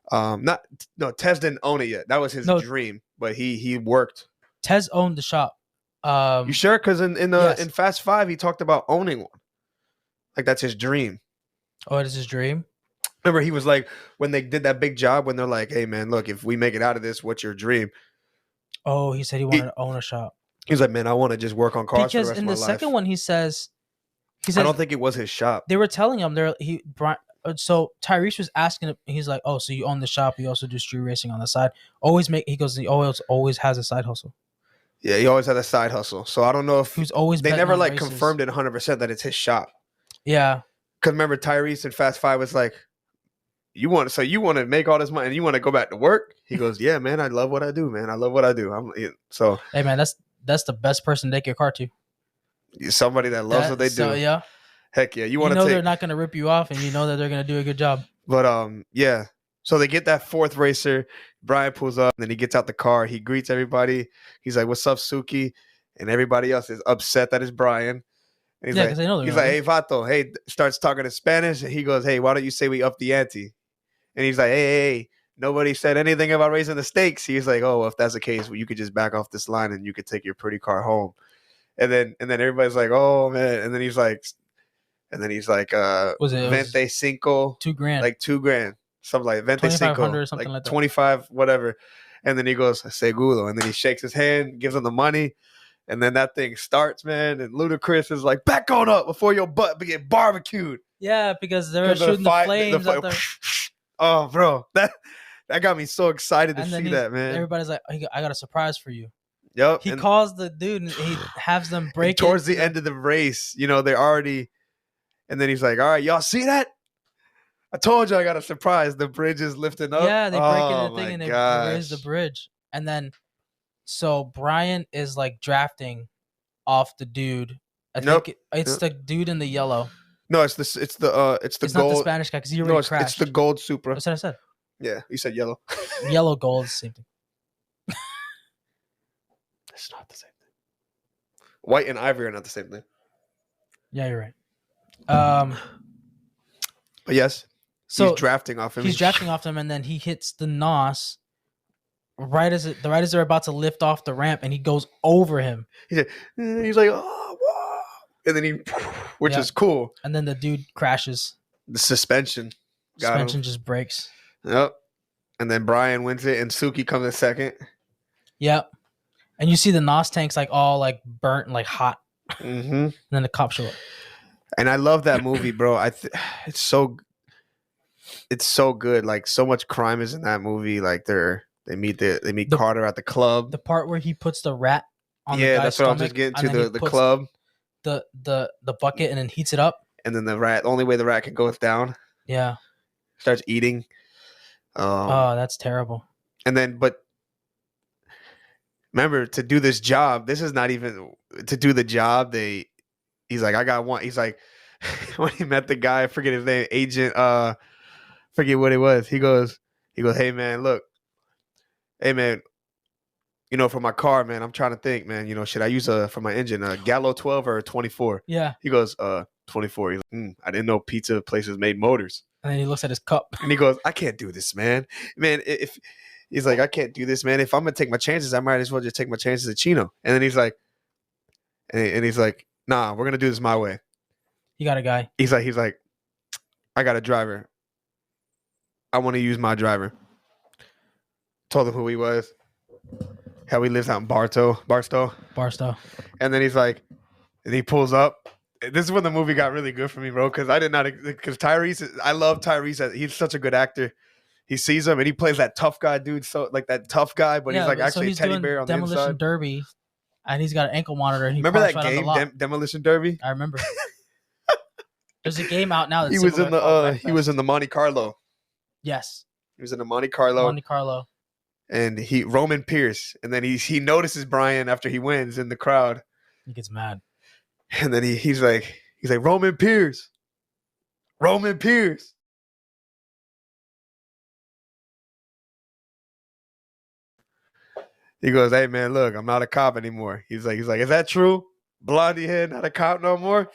Tez didn't own it yet. That was his dream, but he worked. Tez owned the shop. You sure? Because in Fast 5 he talked about owning one. Like that's his dream. Oh, it is his dream. Remember, he was like, when they did that big job, when they're like, "Hey man, look, if we make it out of this, what's your dream?" Oh, he said he wanted to own a shop. He's like, "Man, I want to just work on cars because for the rest of my life." Because in the second one, he says, I don't think it was his shop. They were telling him so Tyrese was asking him, he's like, "Oh, so you own the shop? You also do street racing on the side? He always has a side hustle." Yeah, he always had a side hustle. So I don't know if they never like races. confirmed it 100% that it's his shop. Yeah, because remember Tyrese in Fast 5 was like, you want to make all this money and you want to go back to work? He goes, "Yeah, man, I love what I do, man. I love what I do." Hey, man, that's the best person to take your car to. Somebody that loves what they do. So yeah, heck yeah, they're not gonna rip you off, and you know that they're gonna do a good job. But yeah. So they get that 4th racer. Brian pulls up, and then he gets out the car. He greets everybody. He's like, "What's up, Suki?" And everybody else is upset that it's Brian. And because they know he's like, "Hey, Vato." Hey, starts talking in Spanish, and he goes, "Hey, why don't you say we up the ante?" And he's like, hey, nobody said anything about raising the stakes. He's like, "Oh, well, if that's the case, well, you could just back off this line and you could take your pretty car home." And then everybody's like, "Oh man!" And then he's like, was it 25, $2,000, like $2,000, something like 25 or something like that, 25, whatever. And then he goes, "Seguro," and then he shakes his hand, gives him the money, and then that thing starts, man. And Ludacris is like, "Back on up before your butt get barbecued." Yeah, because they were shooting the flames. Oh, bro, that got me so excited to see that, man. Everybody's like, "I got a surprise for you." Yep. He calls the dude and he has them break towards the end of the race. They're already, and then he's like, "All right, y'all see that?" I told you I got a surprise. The bridge is lifting up. Yeah, they break into Oh the thing my and they raise the gosh. bridge. And then so Brian is like drafting off the dude. I Nope. think it's Nope. the dude in the yellow. No, it's the It's not the gold. Spanish guy because he No, already it's crashed. the gold Supra. That's what I said. Yeah, you said yellow. Yellow gold is the same thing. It's not the same thing. White and ivory are not the same thing. Yeah, you're right. But yes, So he's drafting off him. he's drafting off them, and then he hits the nos right as they're about to lift off the ramp, and he goes over him. He's like, oh, whoa. And then which Yeah. is cool. And then the dude crashes. The suspension. Got him. Suspension just breaks. Yep. And then Brian wins it, and Suki comes in second. Yep. And you see the nos tanks like all like burnt and like hot. Mm-hmm. And then the cops show up. And I love that movie, bro. It's so good. Like so much crime is in that movie. Like they meet Carter at the club. The part where he puts the rat on the Yeah, guy's that's what I was stomach, just getting and to. then The he puts club, the bucket, and then heats it up. and then the rat. The only way the rat can go is down. Yeah. Starts eating. Oh, that's terrible. And then, but remember, to do this job, this is not even to do the job. He's like, I got one. He's like, when he met the guy, I forget his name, Agent. Forget what it was. He goes, hey man, look, hey man, for my car, man, I'm trying to think, man, should I use for my engine a Gallo 12 or a 24? Yeah. He goes, 24. He's like, I didn't know pizza places made motors. And then he looks at his cup. And he goes, I can't do this, man. Man, if he's like, I can't do this, man. If I'm gonna take my chances, I might as well just take my chances at Chino. And then he's like, and he's like, nah, we're gonna do this my way. You got a guy. He's like, I got a driver. I want to use my driver. Told him who he was. How he lives out in Barstow. And then he's like, and he pulls up. This is when the movie got really good for me, bro, because Tyrese, I love Tyrese. He's such a good actor. He sees him and he plays that tough guy, dude. So like that tough guy, but he's like actually a teddy bear on the inside. Demolition Derby, and he's got an ankle monitor. And he remember that right game, Demolition Derby? I remember. There's a game out now. That's he was in the Monte Carlo. Yes. He was in the Monte Carlo. And Roman Pierce, and then he notices Brian after he wins in the crowd. He gets mad. And then he's like Roman Pierce. He goes, hey man, look, I'm not a cop anymore. He's like, is that true? Blondie head, not a cop no more.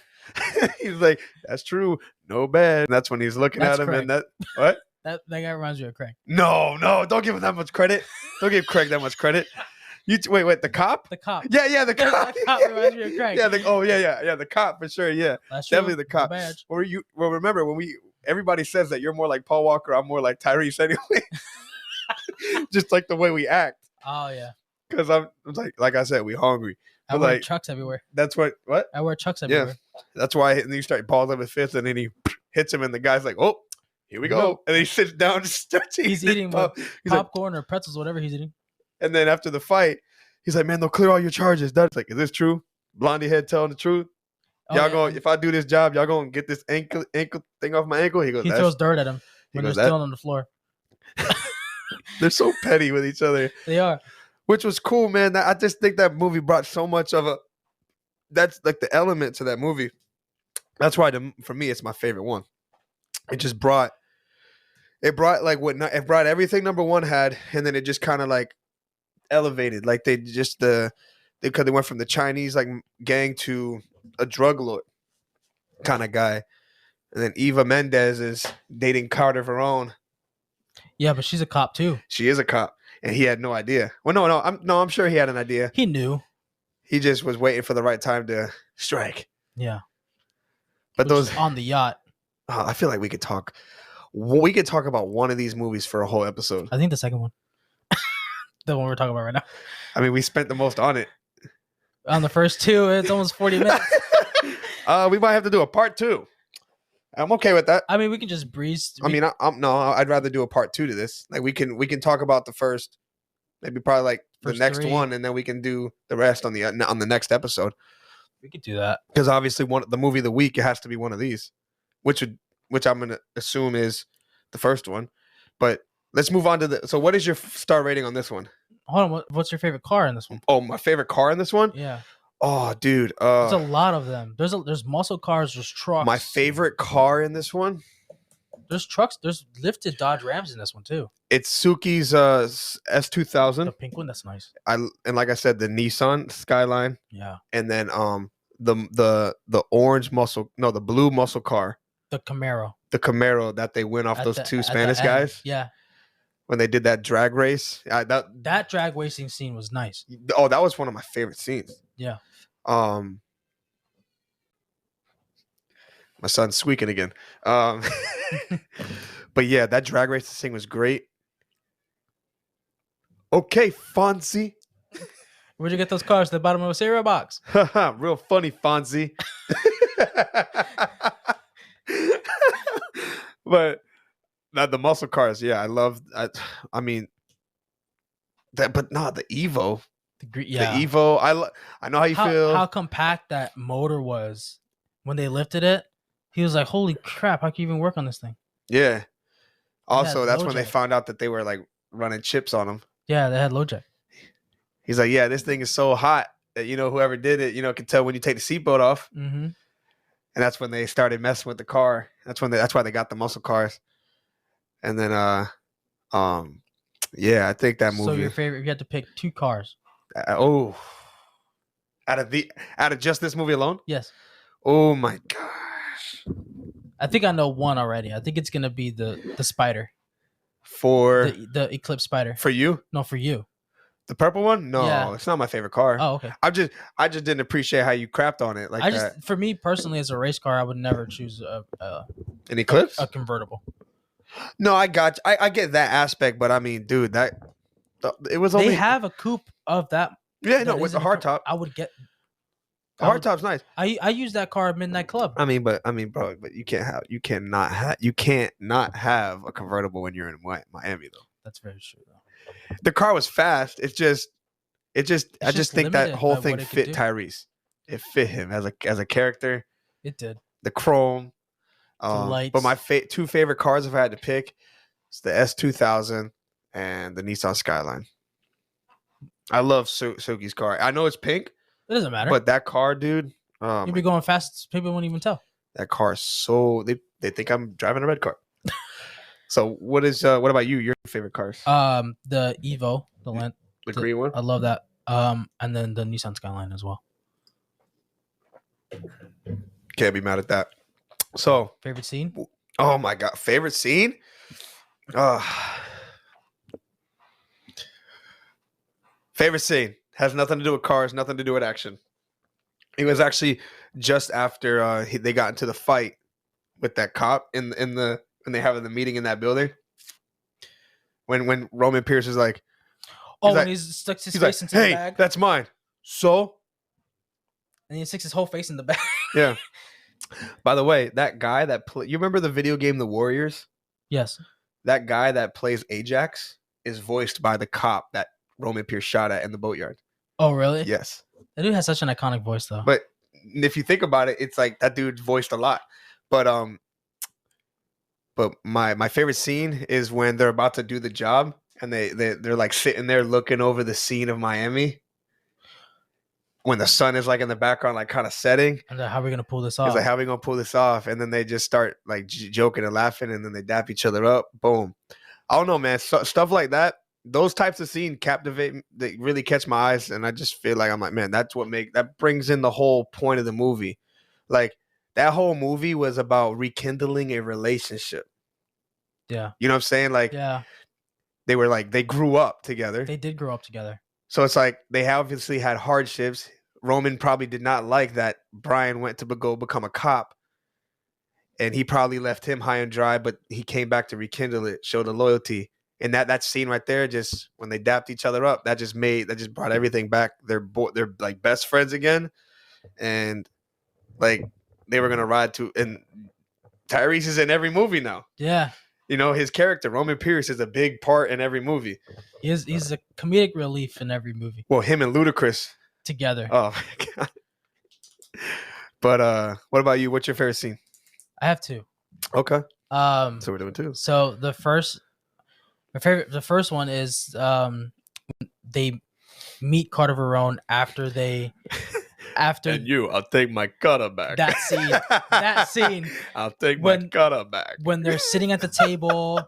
He's like, that's true. No bad. And that's when he's looking at him, Craig. and that what? That guy reminds me of Craig. No, don't give him that much credit. Don't give Craig that much credit. Wait, the cop? The cop. Yeah, the cop. That cop reminds me of Craig. Yeah, the cop for sure. Yeah, that's true. Definitely the cop. Well, remember when everybody says that you're more like Paul Walker, I'm more like Tyrese anyway. Just like the way we act. Oh yeah. Because I'm like I said, we hungry. I wear chucks everywhere. That's what? I wear chucks everywhere. Yeah, that's why. And then you start balls up his fist, and then he hits him, and the guy's like, "Oh, here we go!" And then he sits down and starts eating. He's eating popcorn or pretzels, whatever he's eating. And then after the fight, he's like, "Man, they'll clear all your charges." That's like, is this true? Blondie head telling the truth. Y'all going? If I do this job, y'all gonna get this ankle thing off my ankle? He goes. He throws dirt at him when they're still on the floor. They're so petty with each other. They are. Which was cool, man. I just think that movie brought so much of that's like the element to that movie. That's why for me, it's my favorite one. It just brought everything number one had, and then it just kind of like elevated. Like because they went from the Chinese like gang to a drug lord kind of guy. And then Eva Mendes is dating Carter Verone. Yeah, but she's a cop too. She is a cop, and he had no idea. Well, I'm sure he had an idea. He knew. He just was waiting for the right time to strike. Yeah. But those on the yacht. I feel like we could talk. We could talk about one of these movies for a whole episode. I think the second one. The one we're talking about right now. I mean, we spent the most on it. On the first two, it's almost 40 minutes. We might have to do a part 2. I'm okay with that. I mean, we can just breeze. I mean, I'd rather do a part 2 to this. Like we can talk about the first, maybe probably like the next 3. one, and then we can do the rest on the next episode. We could do that because obviously the movie of the week, it has to be one of these. Which would which I'm gonna assume is the first one. But let's move on to the. So, what is your star rating on this one? Hold on, what's your favorite car in this one? Oh, my favorite car in this one. Yeah, Oh, dude. there's a lot of them. There's muscle cars. There's trucks. My favorite car in this one. There's trucks. There's lifted Dodge Rams in this one too. It's Suki's The S2000. pink one, that's nice. And like I said, the Nissan Skyline, Yeah. and then the orange muscle, no, the blue muscle car, The Camaro. the Camaro that they went off At those the- two at the Spanish end. guys Yeah. when they did that drag race. That drag racing scene was nice. That was one of my favorite scenes. Yeah. My son's squeaking again. But yeah, that drag race scene was great. Okay, Fonzie. Where'd you get those cars? The bottom of a cereal box. Real funny, Fonzie. But the muscle cars, yeah, I love. I mean, that, but not the Evo. Yeah. The Evo. I know how you feel. How compact that motor was when they lifted it. He was like, "Holy crap! How can you even work on this thing?" Yeah. Also, had that's low when they jack. found out that they were like running chips on them. Yeah, they had low jack. He's like, yeah, this thing is so hot that whoever did it, can tell when you take the seatbelt off. Mm-hmm. And that's when they started messing with the car. That's why they got the muscle cars. And then yeah, I think that movie. So your favorite? If you had to pick two cars. Out of just this movie alone? Yes. Oh my gosh. I think I know one already. I think it's gonna be the Spider, For the Eclipse Spider. for you? No, for you. The purple one? No, Yeah. it's not my favorite car. Oh, okay. I just didn't appreciate how you crapped on it like that. For me personally, as a race car, I would never choose An Eclipse? a convertible. No, I get that aspect, but I mean, dude, it was only They have a coupe of that. yeah, that no, with the isn't a hardtop. I would get. The hardtop's nice. I use that car at Midnight Club. I mean, bro, but you can't not have a convertible when you're in Miami though. That's very true, though. The car was fast. I just think that limited whole by thing what it could fit do. Tyrese. It fit him as a character. It did. The chrome. lights. But my two favorite cars, if I had to pick, it's the S2000 and the Nissan Skyline. I love Suki's car. I know it's pink, It doesn't matter. but that car, dude. You'd be going fast. People won't even tell. That car is so they think I'm driving a red car. So what about you? Your favorite cars? The Evo, The green one. I love that. And then the Nissan Skyline as well. Can't be mad at that. So, Favorite scene? oh my god, favorite scene? Favorite scene has nothing to do with cars, nothing to do with action. It was actually just after they got into the fight with that cop in the when they have the meeting in that building. When Roman Pierce is like, Oh, He's when like- he sticks his he's face like, into the "Hey, bag, that's mine." So, and he sticks his whole face in the bag. yeah. By the way, that guy you remember the video game The Warriors? Yes. That guy that plays Ajax is voiced by the cop that Roman Pierce shot at in the boatyard. Oh, really? Yes. That dude has such an iconic voice, though. But if you think about it, it's like that dude voiced a lot. But my favorite scene is when they're about to do the job and they're like sitting there looking over the scene of Miami when the sun is like in the background, like kind of setting. And then how are we gonna pull this off? It's like, how are we gonna pull this off? And then they just start like joking and laughing, and then they dap each other up. Boom. I don't know, man. Stuff like that. Those types of scenes captivate. They really catch my eyes, and I just feel like I'm like, man, that brings in the whole point of the movie. Like that whole movie was about rekindling a relationship. Yeah. You know what I'm saying? Like Yeah. they grew up together. They did grow up together. So it's like they obviously had hardships. Roman probably did not like that Brian went to go become a cop. And he probably left him high and dry, but he came back to rekindle it, show the loyalty. And that scene right there, just when they dapped each other up, that just brought everything back. They're like best friends again. And like they were gonna ride to, and Tyrese is in every movie now. Yeah. You know, his character, Roman Pierce, is a big part in every movie. He's a comedic relief in every movie Well, him and Ludacris. together. Oh my god. But what about you? What's your favorite scene? I have two. Okay. Um, So we're doing two. so the first one is they meet Carter Verone after And you, I'll take my cutter back. that scene I'll take my when- cutter back. when they're sitting at the table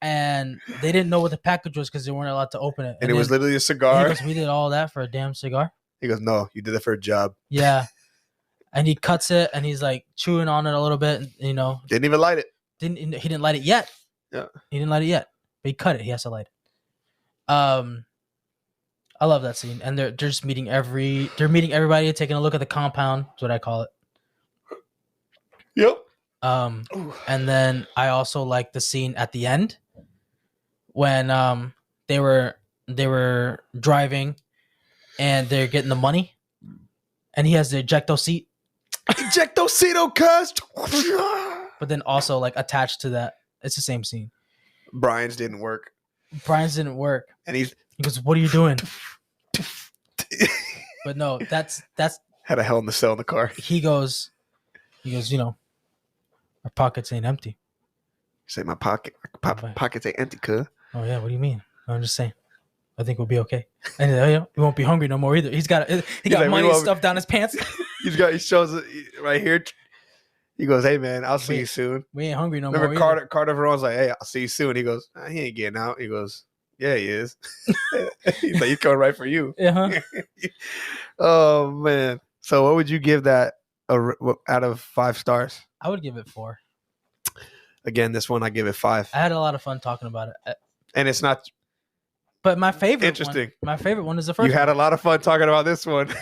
and they didn't know what the package was because they weren't allowed to open it. And it was then- literally a and cigar. he goes, "We did all that for a damn cigar." He goes, "No, you did it for a job." Yeah. And he cuts it and he's like chewing on it a little bit, you know. Didn't even light it. He didn't light it yet. Yeah. He didn't light it yet. But he cut it. He has to light it. I love that scene. And they're just meeting everybody, taking a look at the compound. That's what I call it. Yep. And then I also like the scene at the end when they were driving and they're getting the money and he has the ejecto seat. Ejectocito, cuz. But then also like attached to that, it's the same scene. Brian's didn't work. Brian's didn't work. And he He goes, "What are you doing?" But no, that's had a Hell in the Cell in the car. he goes, you know, our pockets ain't empty. Say my pockets ain't empty, cuz. Oh yeah, what do you mean? I'm just saying. I think we'll be okay. And we won't be hungry no more either. He got like, money stuffed down his pants. He shows it right here. He goes, "Hey man, I'll see you soon." We ain't hungry no Remember more. Carter Verone's like, "Hey, I'll see you soon." He goes, "He ain't getting out." He goes, "Yeah, he is." He's like, "He's coming right for you." Uh-huh. Oh man. So what would you give that out of 5 stars? I would give it 4. Again, this one I give it 5. I had a lot of fun talking about it. And it's not But my favorite interesting. My favorite one is the first You had a lot of fun talking about this one.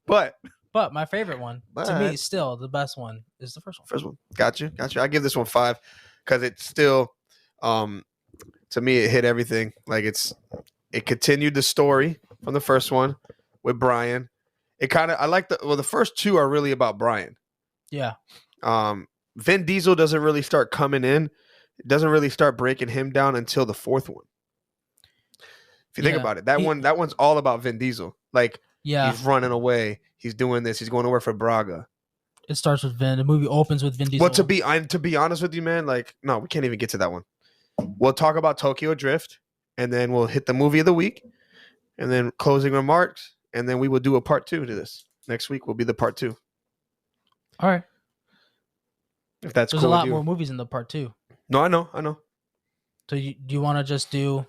But my favorite one, to me, still the best one is the first one. First one. Got you. I give this one 5 because it's still, to me, it hit everything. Like it continued the story from the first one with Brian. I like the first 2 are really about Brian. Yeah. Vin Diesel doesn't really start coming in. It doesn't really start breaking him down until the 4th one. If you think about it, that one's all about Vin Diesel. Like, yeah, he's running away. He's doing this. He's going to work for Braga. It starts with Vin. The movie opens with Vin Diesel. Well, to be honest with you, man, like, no, we can't even get to that one. We'll talk about Tokyo Drift, and then we'll hit the movie of the week, and then closing remarks, and then we will do a part 2 to this. Next week will be the part 2. All right. If that's There's cool a lot with you. more movies in the part 2. No, I know. So do you want to just do?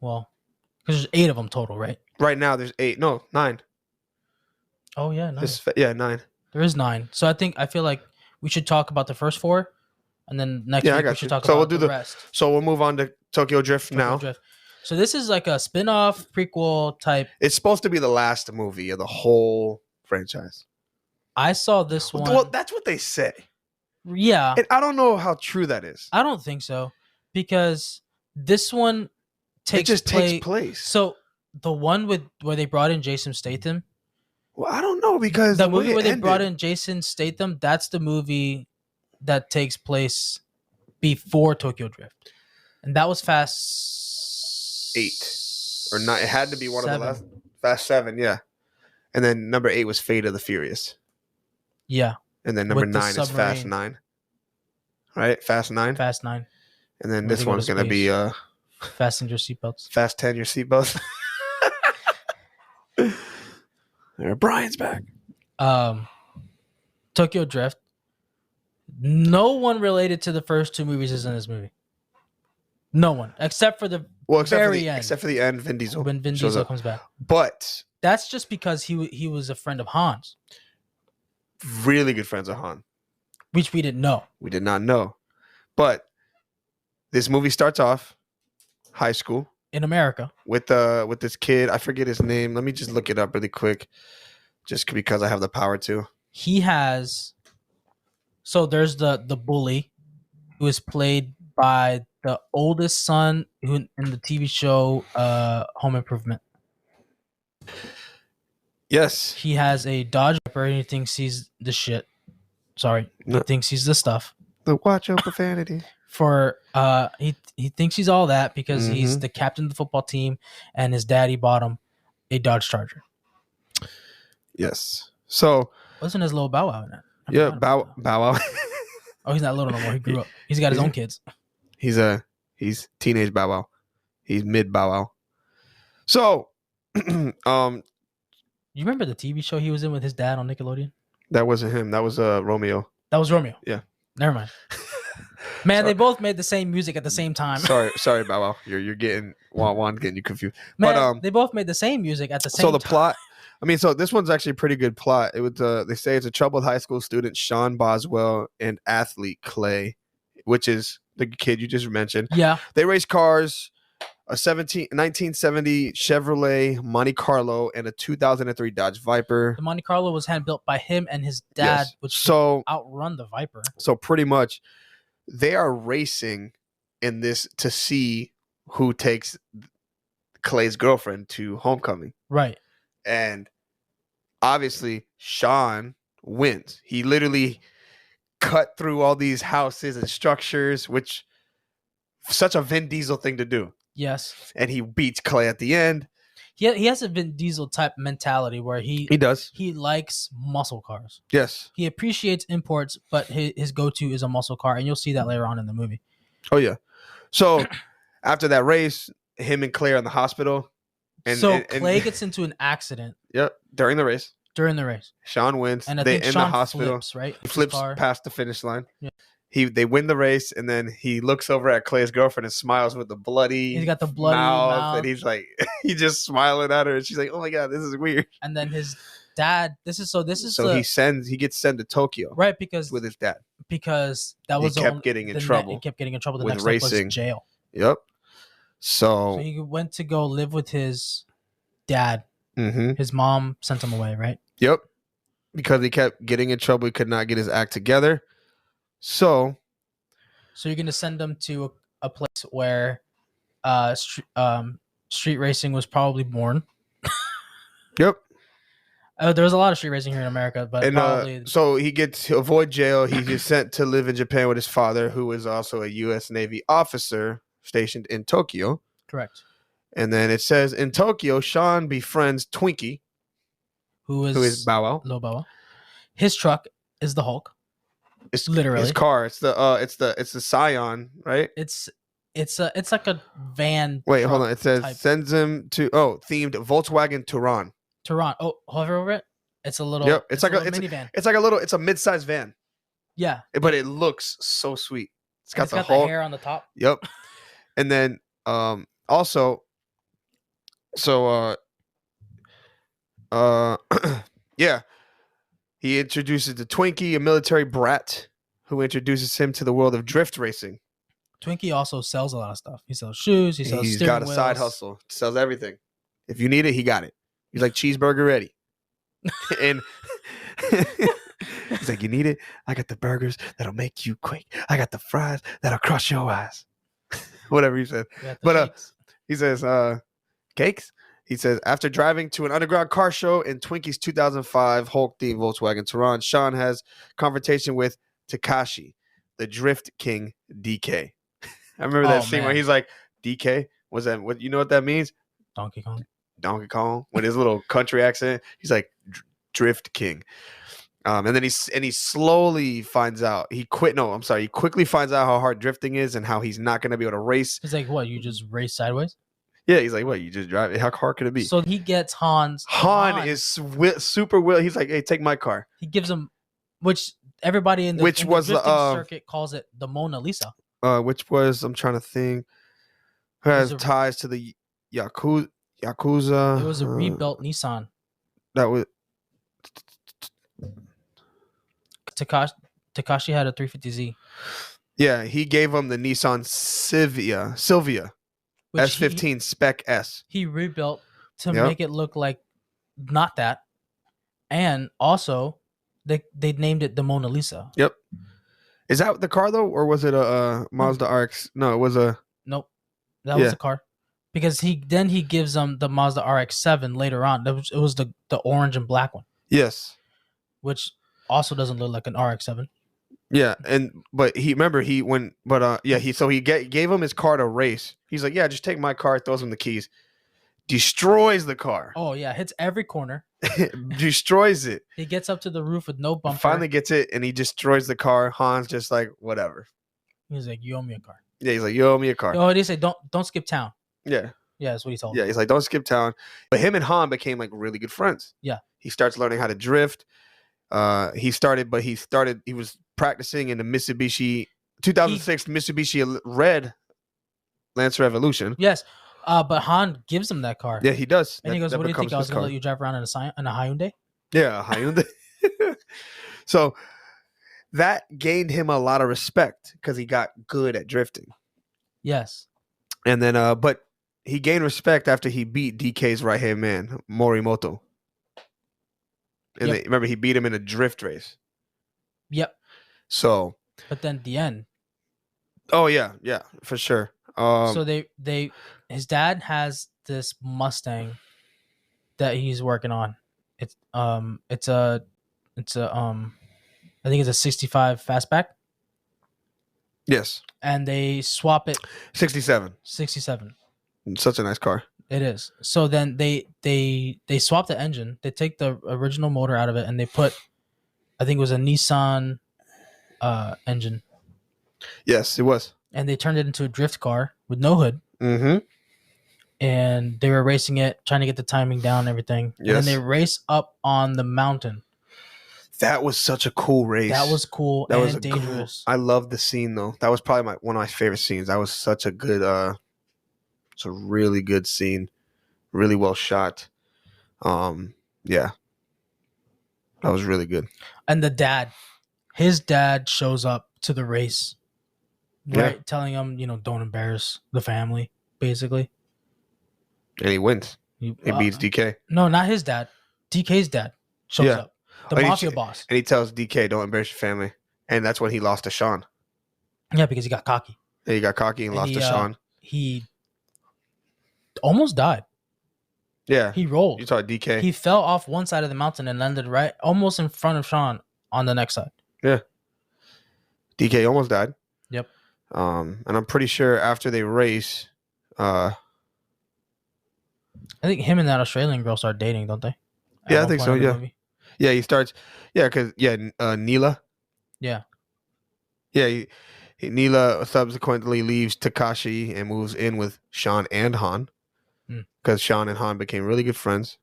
Well, because there's 8 of them total, right? Right now, there's 8. No, 9. Oh yeah, 9. 9. There is 9. So I feel like we should talk about the first 4, and then next Yeah, I week got we should you. talk So about we'll do the the- rest. So we'll move on to Tokyo Drift Tokyo now. Drift. So this is like a spin-off prequel type. It's supposed to be the last movie of the whole franchise. I saw this one. Well, that's what they say. Yeah, And I don't know how true that is. I don't think so because this one takes It just takes place. So the one where they brought in Jason Statham, Well, I don't know because the way movie it where they ended- brought in Jason Statham, that's the movie that takes place before Tokyo Drift, and that was Fast 8 or 9. It had to be one of the 7. last. Fast 7, yeah. And then number 8 was Fate of the Furious. Yeah, And then number With the 9 is Fast submarine. 9. Right? Fast 9. Fast 9. And then Where this they go one's to going to be Fasten your seatbelts. Fast 10, your seatbelts. There, Brian's back. Tokyo Drift. No one related to the first 2 movies is in this movie. No one, except for the Well, except very end. Except for the end, Vin Diesel. when Vin shows Diesel up. comes back. But That's just because he was a friend of Han's, really good friends of Han. which we didn't know. We did not know. But this movie starts off high school In America, with this kid. I forget his name. Let me just look it up really quick, just because I have the power to. he has. So there's the bully, who is played by the oldest son who in the TV show Home Improvement. Yes. He has a Dodge Viper and he thinks he's the shit. Sorry, No. he thinks he's the stuff. The watch out profanity. For he thinks he's all that because he's Mhm. the captain of the football team and his daddy bought him a Dodge Charger. Yes. So Wasn't his little Bow Wow in it? I yeah, forgot about Bow Wow. Oh, he's not little no more. He grew up. He's got his own kids. He's teenage Bow Wow. He's mid Bow Wow. So, You remember the TV show he was in with his dad on Nickelodeon? that wasn't him. That was Romeo. That was Romeo. Yeah. Never mind. Man, Sorry. they both made the same music at the same time. Sorry, Bow Wow. You're getting Juan getting you confused. Man, But they both made the same music at the same so the time. plot. I mean, so this one's actually a pretty good plot. It was they say it's a troubled high school student, Sean Boswell, and athlete Clay, which is the kid you just mentioned. Yeah. They race cars, a 1970 Chevrolet Monte Carlo and a 2003 Dodge Viper. The Monte Carlo was hand built by him and his dad, Yes. which So outrun the Viper. So pretty much, they are racing in this to see who takes Clay's girlfriend to homecoming. Right. And obviously, Sean wins. He literally cut through all these houses and structures, which such a Vin Diesel thing to do. Yes. And he beats Clay at the end. He has a Vin Diesel type mentality where he does. he likes muscle cars. Yes. He appreciates imports, but his go-to is a muscle car, and you'll see that later on in the movie. Oh, yeah. So after that race, him and Clay are in the hospital. And Clay gets into an accident Yep. During the race. during the race, Sean wins. and I They think in Sean the hospital. flips, right? He flips His car. past the finish line. Yeah. They win the race, and then he looks over at Clay's girlfriend and smiles with the bloody He's got the bloody mouth. and he's like, he's just smiling at her, and she's like, "Oh my god, this is weird." And then his dad. This is So he gets sent to Tokyo right because with his dad. that was He kept getting in trouble. He kept getting in trouble. The with next step racing. was jail. Yep. So So he went to go live with his dad. mhm. His mom sent him away, right? Yep. Because he kept getting in trouble, he could not get his act together. So you're gonna send him to a place where street racing was probably born. yep. There was a lot of street racing here in America, but And probably so he gets to avoid jail. He gets sent to live in Japan with his father, who is also a U.S. Navy officer stationed in Tokyo. correct. And then it says in Tokyo, Sean befriends Twinkie, Who who is Bow Wow. Lil Bow Wow. His truck is the Hulk. It's Literally. his car. It's the Scion, right? It's like a van. Wait, truck hold on. It says type. sends him to themed Volkswagen Touran. Tehran. Oh, hover over it. It's a little. Yep, it's like a minivan. it's a mid-sized van, Yeah, but it looks so sweet. It's got the hair on the top. Yep. And then also so yeah. He introduces the Twinkie, a military brat who introduces him to the world of drift racing. Twinkie also sells a lot of stuff. He sells shoes. He sells He's steering got a side wheels. hustle. Sells everything. If you need it, he got it. He's like cheeseburger ready. And he's like, you need it? I got the burgers that'll make you quake. I got the fries that'll crush your eyes. Whatever he said. We got the But shakes. he says, cakes? He says, after driving to an underground car show in Twinkie's 2005 Hulk-themed Volkswagen Touran, Sean has confrontation with Takashi, the Drift King DK. I remember that scene where man. he's like, DK? Was that what you know what that means? Donkey Kong. Donkey Kong with his little country accent. He's like Drift King. And then he slowly finds out he quickly finds out how hard drifting is and how he's not going to be able to race. He's like, what? You just race sideways? Yeah, he's like, what? You just drive it? How hard could it be? So he gets Hans. Han is super will. He's like, hey, take my car. He gives him, which everybody in the Which was the, drifting circuit calls it the Mona Lisa. Which was, I'm trying to think, who has It was a- ties to the Yakuza. It was a rebuilt Nissan. That was Takashi had a 350Z. yeah. He gave him the Nissan Sylvia which S15 Spec S. He rebuilt to Yep. make it look like not that. And also, they named it the Mona Lisa. Yep. Is that the car though, or was it a Mazda RX? No, it was a. Nope. That Yeah. was the car. Because he gives them the Mazda RX-7 later on. It was the orange and black one, Yes. which also doesn't look like an RX-7. Yeah, but he gave him his car to race. He's like, yeah, just take my car. Throws him the keys. Destroys the car. Oh yeah, hits every corner. destroys it. He gets up to the roof with no bumper. Finally gets it, and he destroys the car. Han's just like, whatever. He's like, "You owe me a car." Yeah, he's like, you owe me a car. Oh, they say, "Don't skip town." Yeah. Yeah, that's what he told Yeah, him. he's like, don't skip town. But him and Han became like really good friends. Yeah. He starts learning how to drift. He was practicing in the Mitsubishi 2006 Mitsubishi Red Lancer Evolution. Yes, but Han gives him that car. Yeah, he does. And he goes, "What do you think? I was going to let you drive around in a Hyundai?" Yeah, a Hyundai. So that gained him a lot of respect because he got good at drifting. Yes. And then, but he gained respect after he beat DK's right hand man, Morimoto. And Yep. remember, he beat him in a drift race. Yep. So, But then at the end. oh yeah, for sure. So his dad has this Mustang that he's working on. It's a I think it's a 65 fastback. Yes. And they swap it 67. 67. Such a nice car. It is. So then they swap the engine. They take the original motor out of it and they put, I think it was a Nissan engine. Yes, it was. And they turned it into a drift car with no hood. Mm-hmm. And they were racing it, trying to get the timing down and everything. Yes. And then they race up on the mountain. That was such a cool race. That was cool and dangerous. I love the scene though. That was probably one of my favorite scenes. That was such a good it's a really good scene. Really well shot. Yeah. That was really good. And his dad shows up to the race. Right? Yeah. Telling him, don't embarrass the family, basically. And he wins. He beats DK. No, not his dad. DK's dad shows up. The mafia boss. And he tells DK, don't embarrass your family. And that's when he lost to Sean. Yeah, because he got cocky. Yeah, he got cocky and lost to Sean. He almost died. Yeah. He rolled. You saw DK. He fell off one side of the mountain and landed right almost in front of Sean on the next side. Yeah. DK almost died. Yep. And I'm pretty sure after they race, I think him and that Australian girl start dating, don't they? Yeah, I think so. Yeah. Yeah, he starts. Yeah, because Neela. Yeah. Yeah, Neela subsequently leaves Takashi and moves in with Sean and Han, because Sean and Han became really good friends.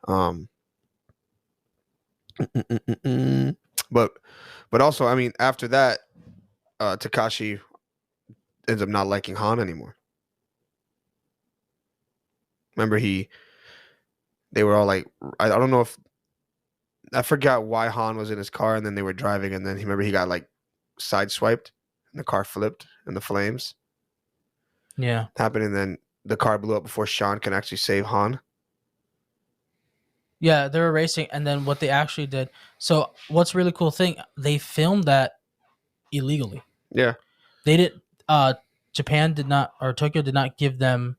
But also, I mean, after that, Takashi ends up not liking Han anymore. Remember, they were all like, I don't know if, I forgot why Han was in his car, and then they were driving, and then he got like sideswiped, and the car flipped in the flames. Yeah. Happened, and then the car blew up before Sean can actually save Han. Yeah, they were racing, and then what they actually did. So what's really cool thing, they filmed that illegally. Yeah. They did. Japan did not, or Tokyo did not give them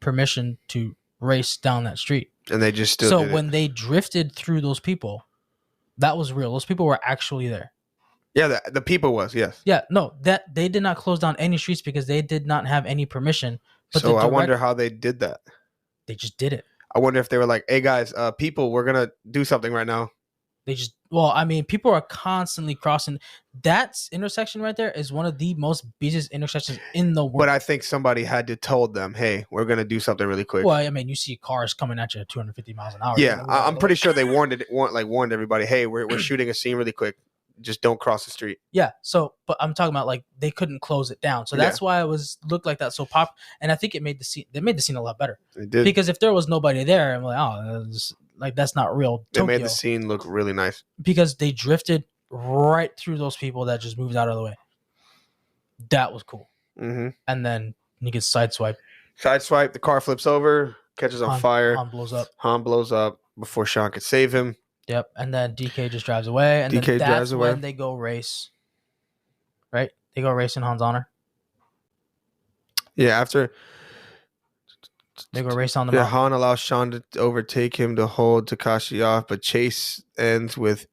permission to race down that street. And they just still did when they drifted through those people, that was real. Those people were actually there. Yeah, the people was, yes. Yeah, no, that they did not close down any streets because they did not have any permission. But so I wonder how they did that. They just did it. I wonder if they were like, hey guys, people, we're going to do something right now. They just, people are constantly crossing. That intersection right there is one of the most busiest intersections in the world. But I think somebody had to told them, hey, we're going to do something really quick. Well, I mean, you see cars coming at you at 250 miles an hour. Yeah, I'm pretty sure they warned everybody, hey, we're shooting a scene really quick. Just don't cross the street. Yeah. So, but I'm talking about like they couldn't close it down, so that's why it looked like that so pop. And I think it made the scene. They made the scene a lot better. They did, because if there was nobody there, I'm like, that's not real Tokyo. They made the scene look really nice because they drifted right through those people that just moved out of the way. That was cool. Mm-hmm. And then he gets sideswiped. The car flips over, catches on fire. Han blows up before Sean could save him. Yep, and then DK just drives away, and then that's when they go race. Right? They go race in Han's honor. Yeah, after they go race on the mountain. Han allows Sean to overtake him to hold Takashi off, but chase ends with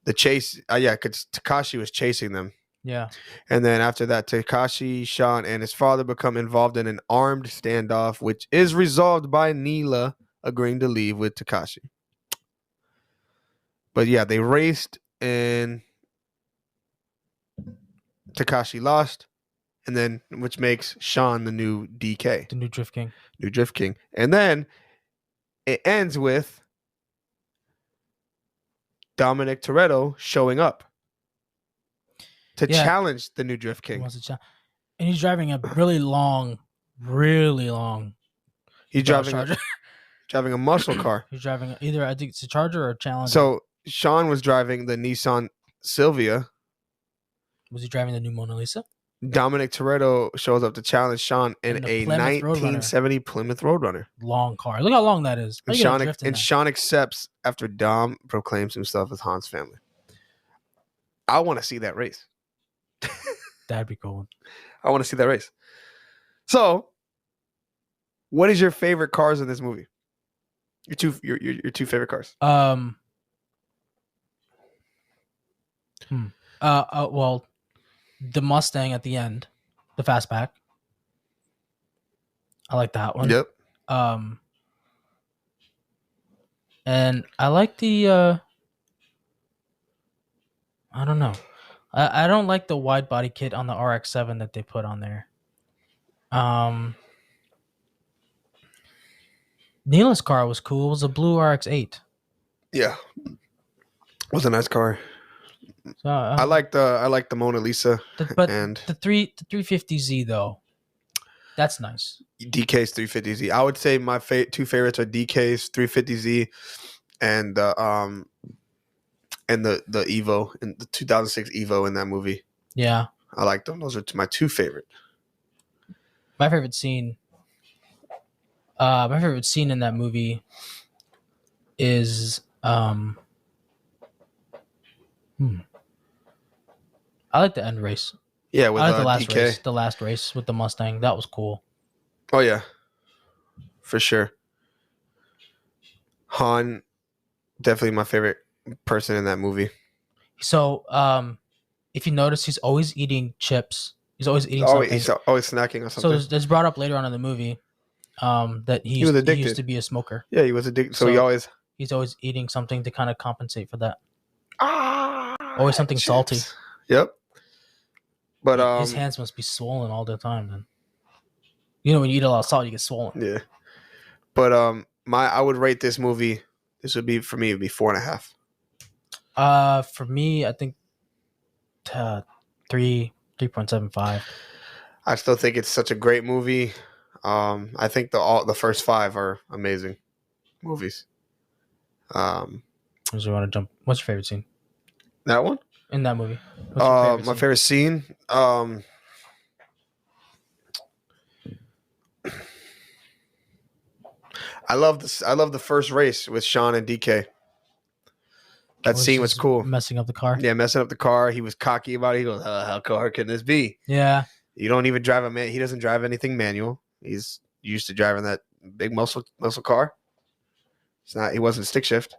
the chase. Because Takashi was chasing them. Yeah. And then after that, Takashi, Sean, and his father become involved in an armed standoff, which is resolved by Neela agreeing to leave with Takashi. But yeah, they raced and Takashi lost, and then which makes Sean the new DK, The new Drift King. new Drift King. And then it ends with Dominic Toretto showing up to Yeah. challenge the new Drift He King. wants to and he's driving a really long He's driving Charger. driving a muscle car. He's driving either, I think it's a Charger or a Challenger. So Sean was driving the Nissan Silvia. Was he driving the new Mona Lisa? Dominic Toretto shows up to challenge Sean in And the a Plymouth Roadrunner. 1970 Plymouth Roadrunner. Long car. Look how long that is. How And you gonna Sean, drift in that? Sean accepts after Dom proclaims himself as Han's family. I want to see that race. That'd be cool. I want to see that race. So, what is your favorite cars in this movie? Your two favorite cars. Well, the Mustang at the end, the fastback. I like that one. Yep. And I like the I don't know. I don't like the wide body kit on the RX-7 that they put on there. Neela's car was cool. It was a blue RX-8. Yeah. It was a nice car. So I like the Mona Lisa but and the 350Z though. That's nice. DK's 350Z. I would say my two favorites are DK's 350Z and the Evo and the 2006 Evo in that movie. Yeah. I like them. Those are my two favorite. My favorite scene in that movie is I like the end race. Yeah, with I like the last DK. race. The last race with the Mustang. That was cool. Oh yeah. For sure. Han, definitely my favorite person in that movie. So, if you notice, he's always eating chips. He's always eating something. He's always snacking or something. So it's brought up later on in the movie that he was addicted. He used to be a smoker. Yeah, he was addicted. So he's always eating something to kind of compensate for that. Always something chips. salty. Yep. But his hands must be swollen all the time. Then, you know, when you eat a lot of salt, you get swollen. Yeah. But I would rate this movie. This would be for me. It'd be 4.5. For me, I think 3.75. I still think it's such a great movie. I think the first 5 are amazing movies. So you want to jump? What's your favorite scene? That one? In that movie? My favorite scene. I love the first race with Sean and DK. That scene was cool. Messing up the car. Yeah, messing up the car. He was cocky about it. He goes, "How hard can this be?" Yeah. You don't even drive He doesn't drive anything manual. He's used to driving that big muscle car. He wasn't stick shift.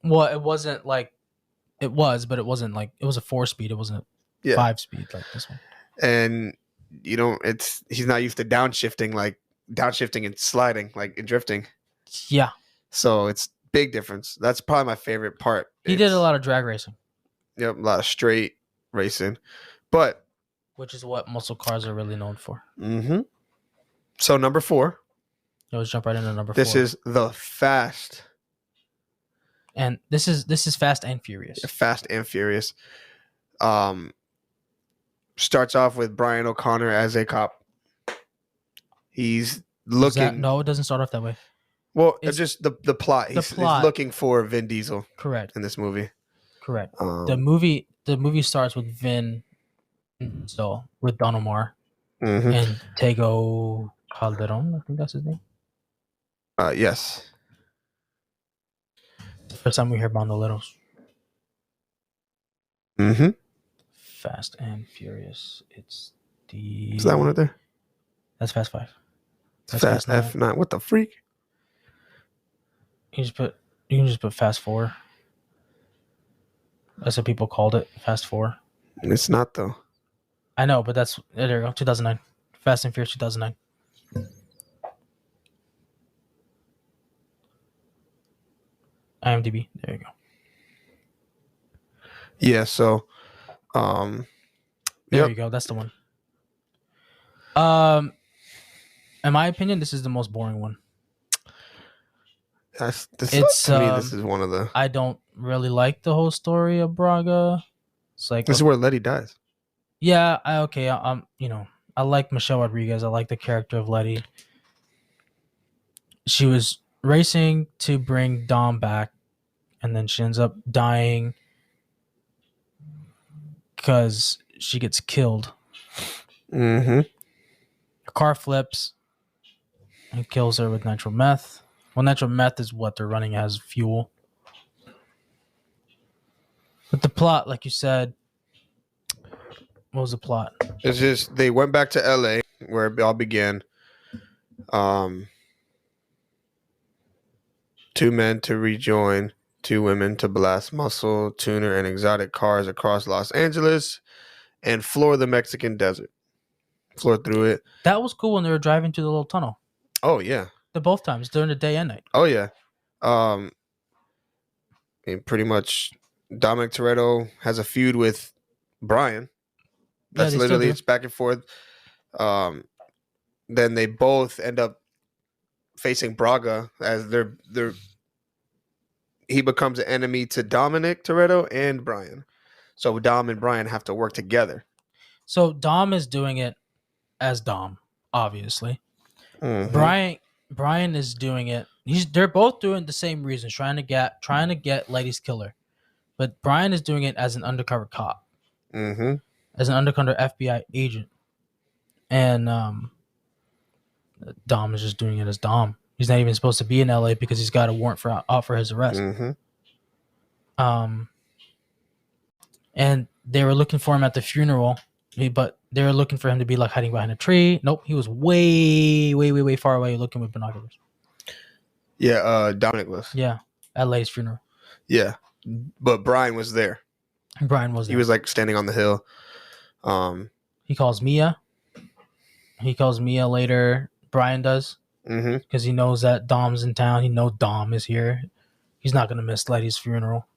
Well, it wasn't like it was, but it wasn't like it was a 4-speed. It wasn't a 5-speed like this one. And he's not used to downshifting and sliding like in drifting. Yeah. So it's big difference. That's probably my favorite part. He did a lot of drag racing. Yep, a lot of straight racing, but which is what muscle cars are really known for. Mm-hmm. So number 4. Let's jump right into number 4. This is the Fast. And this is Fast and Furious. Fast and Furious. Starts off with Brian O'Connor as a cop. He's looking. No, it doesn't start off that way. Well, it's just the plot. He's looking for Vin Diesel. Correct. In this movie. Correct. The movie starts with Vin, so with Don Omar and Tego Calderon. I think that's his name. Yes. First time we hear Bandoleros. Mm-hmm. Fast and Furious. It's Is that one right there? That's Fast 5. That's Fast F9. What the freak? You can just put Fast 4. That's what people called it. Fast 4. It's not though. I know, but there you go. 2009. Fast and Furious 2009. IMDb. There you go. Yeah. So, um, There yep. you go. That's the one. Um, in my opinion, this is the most boring one. It's To me. This is one of the. I don't really like the whole story of Braga. It's like This is where Letty dies. yeah, I like Michelle Rodriguez. I like the character of Letty. She was racing to bring Dom back, and then she ends up dying because she gets killed. Mm-hmm. Her car flips and kills her with nitro meth. Well, nitro meth is what they're running as fuel. But the plot, like you said, what was the plot? It's just they went back to L.A. where it all began. Two men to rejoin, two women to blast muscle, tuner, and exotic cars across Los Angeles and floor the Mexican desert. Floor through it. That was cool when they were driving to the little tunnel. Oh yeah. The both times during the day and night. Oh yeah. And pretty much Dominic Toretto has a feud with Brian. That's literally it's back and forth. Then they both end up facing Braga as he becomes an enemy to Dominic Toretto and Brian. So Dom and Brian have to work together. So Dom is doing it as Dom, obviously. Mm-hmm. Brian is doing it. They're both doing the same reasons, trying to get Letty's killer. But Brian is doing it as an undercover cop. Mm-hmm. As an undercover FBI agent. And Dom is just doing it as Dom. He's not even supposed to be in LA because he's got a warrant out for his arrest. Mm-hmm. And they were looking for him at the funeral, but they were looking for him to be like hiding behind a tree. Nope, he was way, way, way, way far away looking with binoculars. Yeah, Dominic was. Yeah, at Letty's funeral. Yeah, but Brian was there. Brian was there. He was like standing on the hill. He calls Mia. He calls Mia later. Brian does. Because he knows that Dom's in town. He knows Dom is here. He's not going to miss Letty's funeral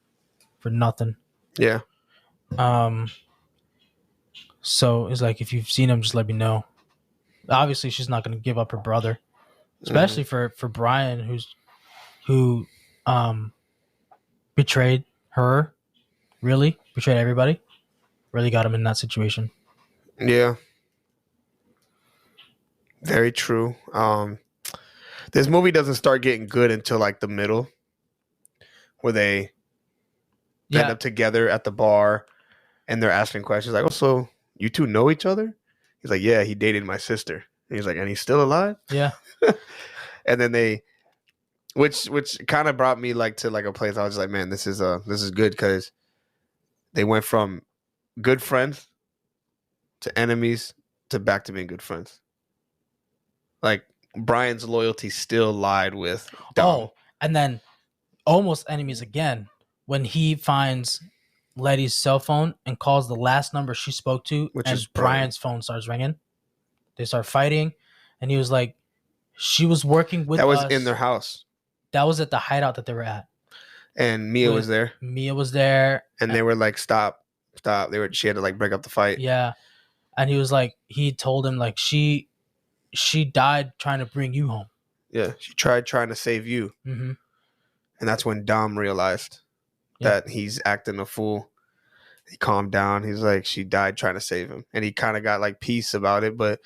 for nothing. Yeah. So it's like, if you've seen him, just let me know. Obviously, she's not going to give up her brother, especially for Brian, who betrayed her. Really betrayed everybody. Really got him in that situation. Yeah. Very true. This movie doesn't start getting good until like the middle, where they end up together at the bar, and they're asking questions like, "Oh, so you two know each other?" He's like, "Yeah, he dated my sister." And he's like, "And he's still alive?" Yeah. And then which kind of brought me like to like a place I was just like, "Man, this is good," because they went from good friends to enemies to back to being good friends. Like Brian's loyalty still lied with Dom. Oh, and then almost enemies again when he finds Letty's cell phone and calls the last number she spoke to, which and is Brian's phone starts ringing. They start fighting, and he was like, she was working with us. That was in their house. That was at the hideout that they were at. And Mia was there. Mia was there. And they were like, stop. She had to like break up the fight. Yeah. And he was like, he told him like she died trying to bring you home. Yeah. She tried trying to save you. Mm-hmm. And that's when Dom realized that he's acting a fool. He calmed down. He's like, she died trying to save him. And he kind of got like peace about it. But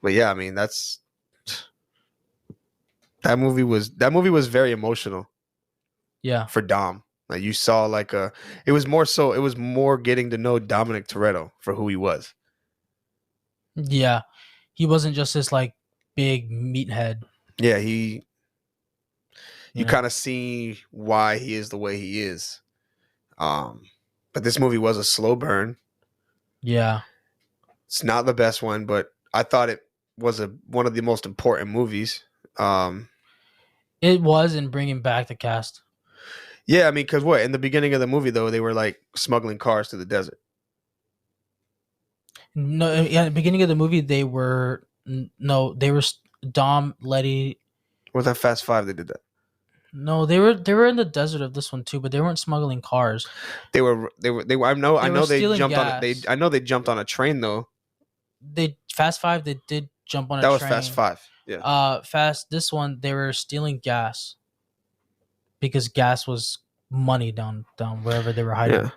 yeah, I mean, that movie was very emotional. Yeah. For Dom. Like you saw it was more getting to know Dominic Toretto for who he was. Yeah. He wasn't just this like big meathead. Yeah, you kind of see why he is the way he is. But this movie was a slow burn. Yeah. It's not the best one, but I thought it was one of the most important movies. It was in bringing back the cast. Yeah, I mean, because in the beginning of the movie, though, they were like smuggling cars to the desert. No, at the beginning of the movie, they were Dom, Letty. Was that Fast Five? They did that. No, they were in the desert of this one too, but they weren't smuggling cars. They were. I know. They I were know they stealing jumped on it. gas. I know they jumped on a train though. They Fast Five. They did jump on a That was Fast train. Five. Yeah. Fast. This one they were stealing gas because gas was money down wherever they were hiding. Yeah.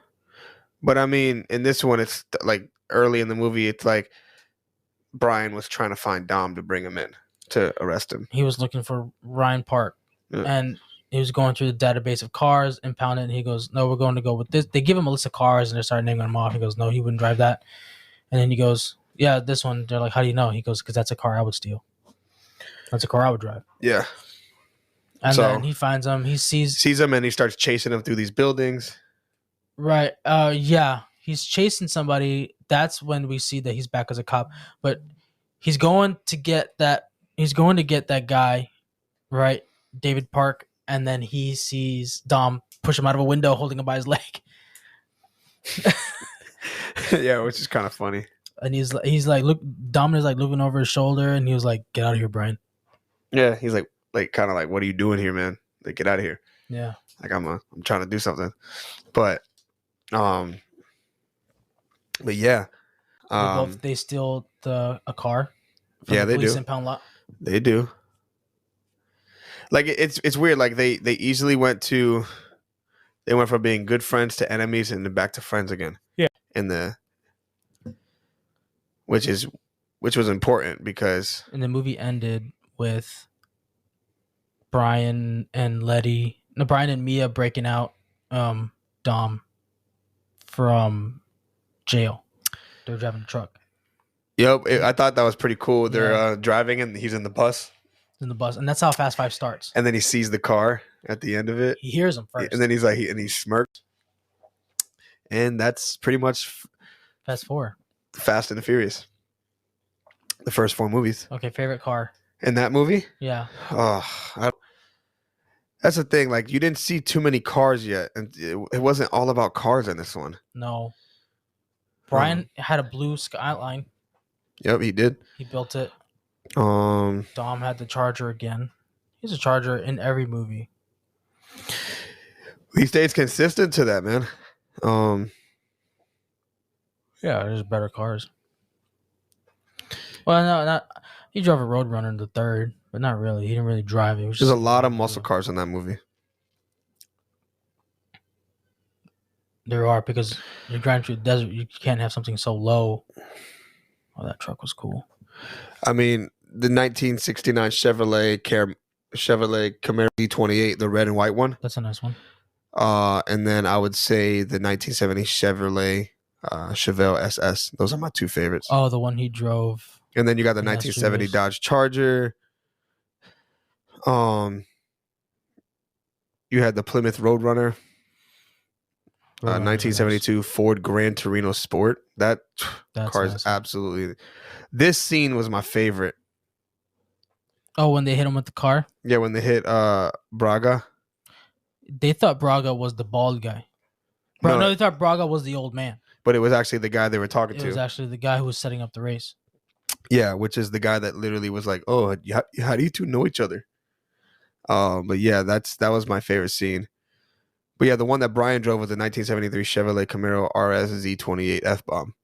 But I mean, in this one, it's like early in the movie. It's like Brian was trying to find Dom to bring him in to arrest him. He was looking for Ryan Park, Yeah. and he was going through the database of cars, impounded. And he goes, "No, we're going to go with this." They give him a list of cars, and they start naming them off. He goes, "No, he wouldn't drive that." And then he goes, "Yeah, this one." They're like, "How do you know?" He goes, "Because that's a car I would steal. That's a car I would drive." Yeah. And So- then he finds him. He sees him and he starts chasing him through these buildings. right. Yeah, he's chasing somebody. That's when we see that he's back as a cop. But he's going to get that. He's going to get that guy, right, David Park. And then he sees Dom push him out of a window, holding him by his leg. Yeah, which is kind of funny. And he's like, look, Dom is like looking over his shoulder, and he was like, "Get out of here, Brian." Yeah, he's like kind of like, what are you doing here, man? Like, get out of here. Yeah. Like, I'm trying to do something. But yeah. They steal a car. Yeah, the they police do. Impound lot. They do. Like, it's weird. Like, they easily went from being good friends to enemies and then back to friends again. Yeah. Which was important because And the movie ended with Brian and Mia breaking out Dom from jail. They were driving a truck Yep, I thought that was pretty cool. They're Yeah. driving and he's in the bus, in the bus, and that's how Fast Five starts. and then he sees the car at the end of it, He hears him first, and then he's like, he smirked, and that's pretty much Fast Forward. Fast and the Furious, the first 4 movies. Okay, favorite car. In that movie, Yeah, that's the thing. Like, you didn't see too many cars yet, and it wasn't all about cars in this one. no. Brian had a blue Skyline. Yep, he did. He built it. Um, Dom had the Charger again. He's a Charger in every movie. he stays consistent to that, man. Yeah, there's better cars. Well, no, not. He drove a Roadrunner in the third, but not really. He didn't really drive it. It was There's a just lot of muscle cars in that movie. There are, because you're driving through the desert. You can't have something so low. Oh, that truck was cool. I mean, the 1969 Chevrolet Camaro D28, the red and white one. That's a nice one. And then I would say the 1970 Chevrolet Chevelle SS. Those are my 2 favorites. Oh, the one he drove. And then you got the Yeah, 1970 Studios. Dodge Charger. You had the Plymouth Roadrunner. Roadrunner's 1972 Ford Gran Torino Sport. That That's car is nice. absolutely. This scene was my favorite. Oh, when they hit him with the car, Yeah, when they hit Braga. they thought Braga was the bald guy. No, they thought Braga was the old man. But it was actually the guy they were talking It to. was actually the guy who was setting up the race. Yeah, which is the guy that literally was like, "Oh, how do you two know each other?" But yeah, that was my favorite scene. But yeah, the one that Brian drove was the 1973 Chevrolet Camaro RS Z28 F-Bomb.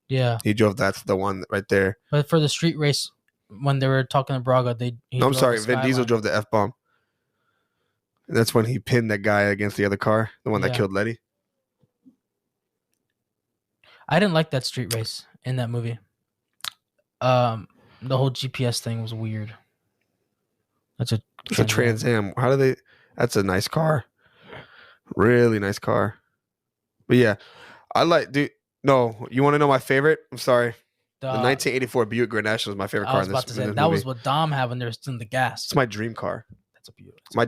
Yeah, He drove that's the one right there. but for the street race, when they were talking to Braga, No, I'm sorry, Vin Diesel drove the F-Bomb. And that's when he pinned that guy against the other car, the one that Yeah. killed Letty. I didn't like that street race in that movie. The whole GPS thing was weird. That's a It's a Trans Am. How do they? That's a nice car. Really nice car. But yeah, I like. Dude, no, you want to know my favorite? I'm sorry. The 1984 Buick Grand National is my favorite I car was in this, about to say in this that movie. was what Dom had when they were still in the gas. It's my dream car. That's a beautiful. My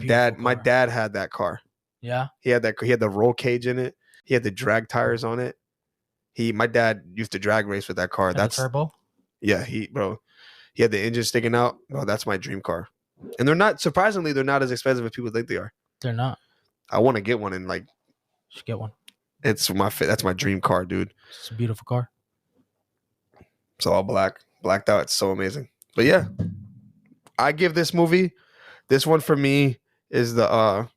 dad had that car. Yeah. He had the roll cage in it. He had the drag tires on it. My dad used to drag race with that car. And the That's turbo. yeah, he had the engine sticking out. Bro, that's my dream car. And they're not as expensive as people think they are. They're not. I want to get one and like Should get one. that's my dream car, dude. It's a beautiful car. It's all blacked out. It's so amazing. But yeah, I give this one for me is the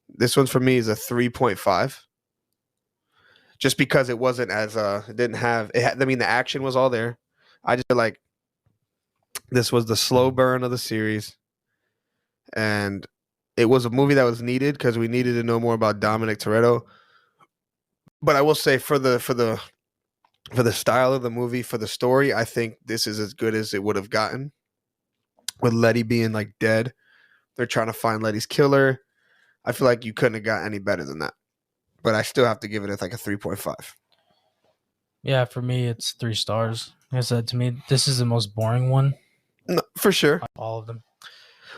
this one for me is a 3.5. Just because it wasn't as it didn't have it had, I mean the action was all there. I just feel like this was the slow burn of the series, and it was a movie that was needed because we needed to know more about Dominic Toretto. But I will say for the style of the movie, for the story, I think this is as good as it would have gotten. With Letty being like dead, they're trying to find Letty's killer. I feel like you couldn't have got any better than that. But I still have to give it like a 3.5. Yeah, for me, it's 3 stars. Like I said, to me, this is the most boring one. No, for sure. All of them.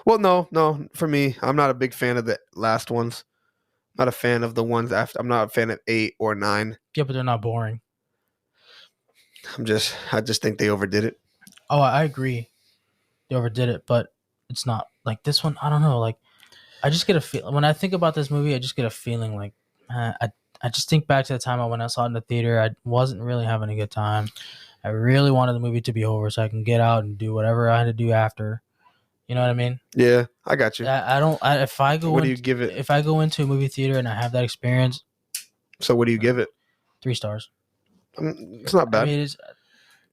Well, no. For me, I'm not a big fan of the last ones. Not a fan of the ones after. I'm not a fan of 8 or 9. Yeah, but they're not boring. I just think they overdid it. Oh, I agree. They overdid it, but it's not like this one. I don't know. Like, I just get a feel when I think about this movie. I just get a feeling like, I just think back to the time when I saw it in the theater. I wasn't really having a good time. I really wanted the movie to be over so I can get out and do whatever I had to do after. You know what I mean? Yeah, I got you. I don't. If I go, What do you give it? If I go into a movie theater and I have that experience, So what do you give it? 3 stars. It's not bad. I mean,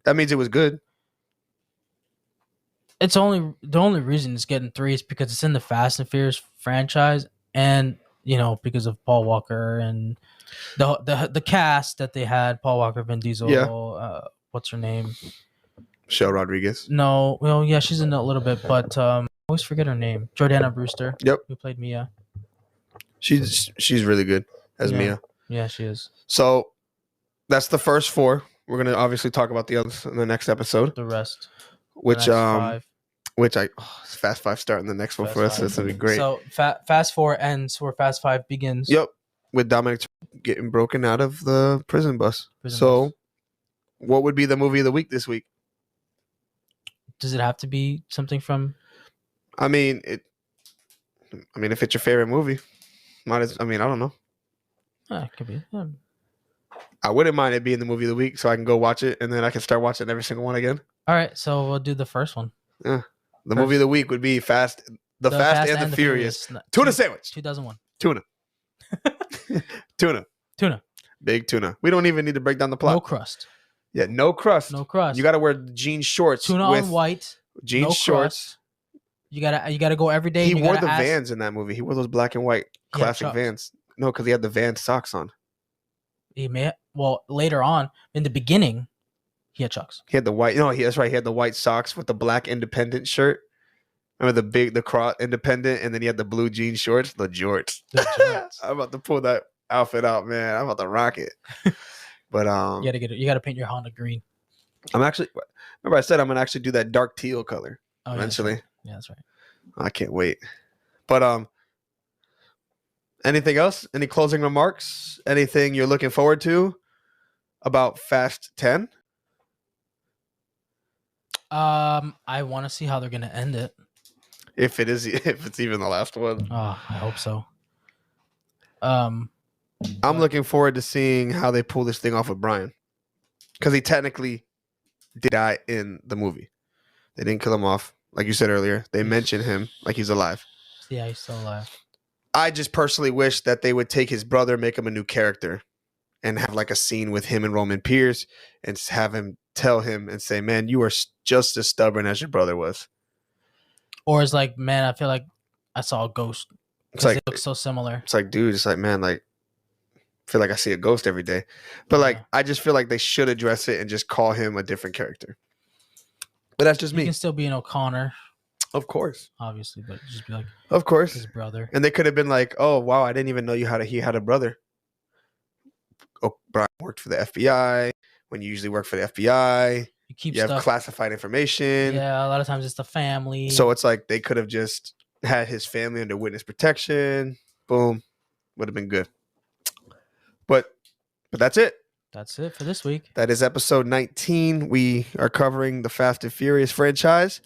that means it was good. It's only the only reason it's getting 3 is because it's in the Fast and Furious franchise, and because of Paul Walker and the cast that they had: Paul Walker, Vin Diesel. Yeah. What's her name? Michelle Rodriguez. No, well, yeah, she's in it a little bit, but I always forget her name. Jordana Brewster. Yep. Who played Mia? She's really good as Mia. Yeah, she is. So that's the first 4. We're gonna obviously talk about the others in the next episode. The rest. Which Fast 5 starting the next one Fast for us. 5. This would be great. So Fast 4 ends where Fast 5 begins. Yep, with Dominic getting broken out of the prison bus. Bus. What would be the movie of the week this week? Does it have to be something from? I mean, if it's your favorite movie, I don't know. It could be. Yeah. I wouldn't mind it being the movie of the week, so I can go watch it, and then I can start watching every single one again. All right, so we'll do the first one. Yeah, the movie of the week would be Fast and the Furious. Tuna sandwich. 2001. Tuna. Tuna. Big tuna. We don't even need to break down the plot. No crust. Yeah, no crust. No crust. You got to wear jean shorts. Tuna on white. Jean no shorts. Crust. You gotta go every day. He wore the Vans in that movie. He wore those black and white classic Vans. No, because he had the Vans socks on. Later on in the beginning, he had Chucks. He had the white. No, that's right. He had the white socks with the black Independent shirt. Remember the cross Independent, and then he had the blue jean shorts, the jorts. I'm about to pull that outfit out, man. I'm about to rock it. But you gotta paint your Honda green. Remember I said I'm gonna actually do that dark teal color eventually. Yeah, that's right. I can't wait. But anything else? Any closing remarks? Anything you're looking forward to about Fast 10? I want to see how they're gonna end it. If it's even the last one. Oh, I hope so. I'm looking forward to seeing how they pull this thing off with Brian, because he technically did die in the movie. They didn't kill him off, like you said earlier. They mentioned him like he's alive. Yeah, he's still alive. I just personally wish that they would take his brother, make him a new character, and have like a scene with him and Roman Pierce, and have him tell him and say, "Man, you are just as stubborn as your brother was." Or it's like, "Man, I feel like I saw a ghost." Because they look so similar. It's like, dude, it's like, man, like, I feel like I see a ghost every day. But like, I just feel like they should address it and just call him a different character. But that's just me. He can still be an O'Connor. Of course. Obviously, but just be like, of course, his brother. And they could have been like, "Oh, wow, I didn't even know he had a brother." Oh, Brian worked for the FBI. When you usually work for the FBI, you have classified information. Yeah, a lot of times it's the family. So it's like they could have just had his family under witness protection. Boom. Would have been good. But that's it. That's it for this week. That is episode 19. We are covering the Fast and Furious franchise.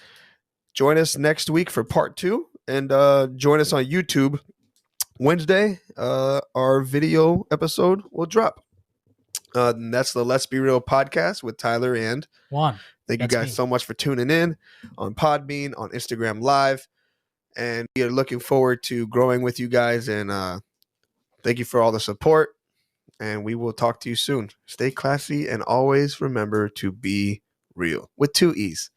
Join us next week for part 2. And join us on YouTube. Wednesday, our video episode will drop. That's the Let's Be Real podcast with Tyler and Juan. Thank you guys so much for tuning in on Podbean, on Instagram Live. And we are looking forward to growing with you guys. And thank you for all the support. And we will talk to you soon. Stay classy and always remember to be real with 2 E's.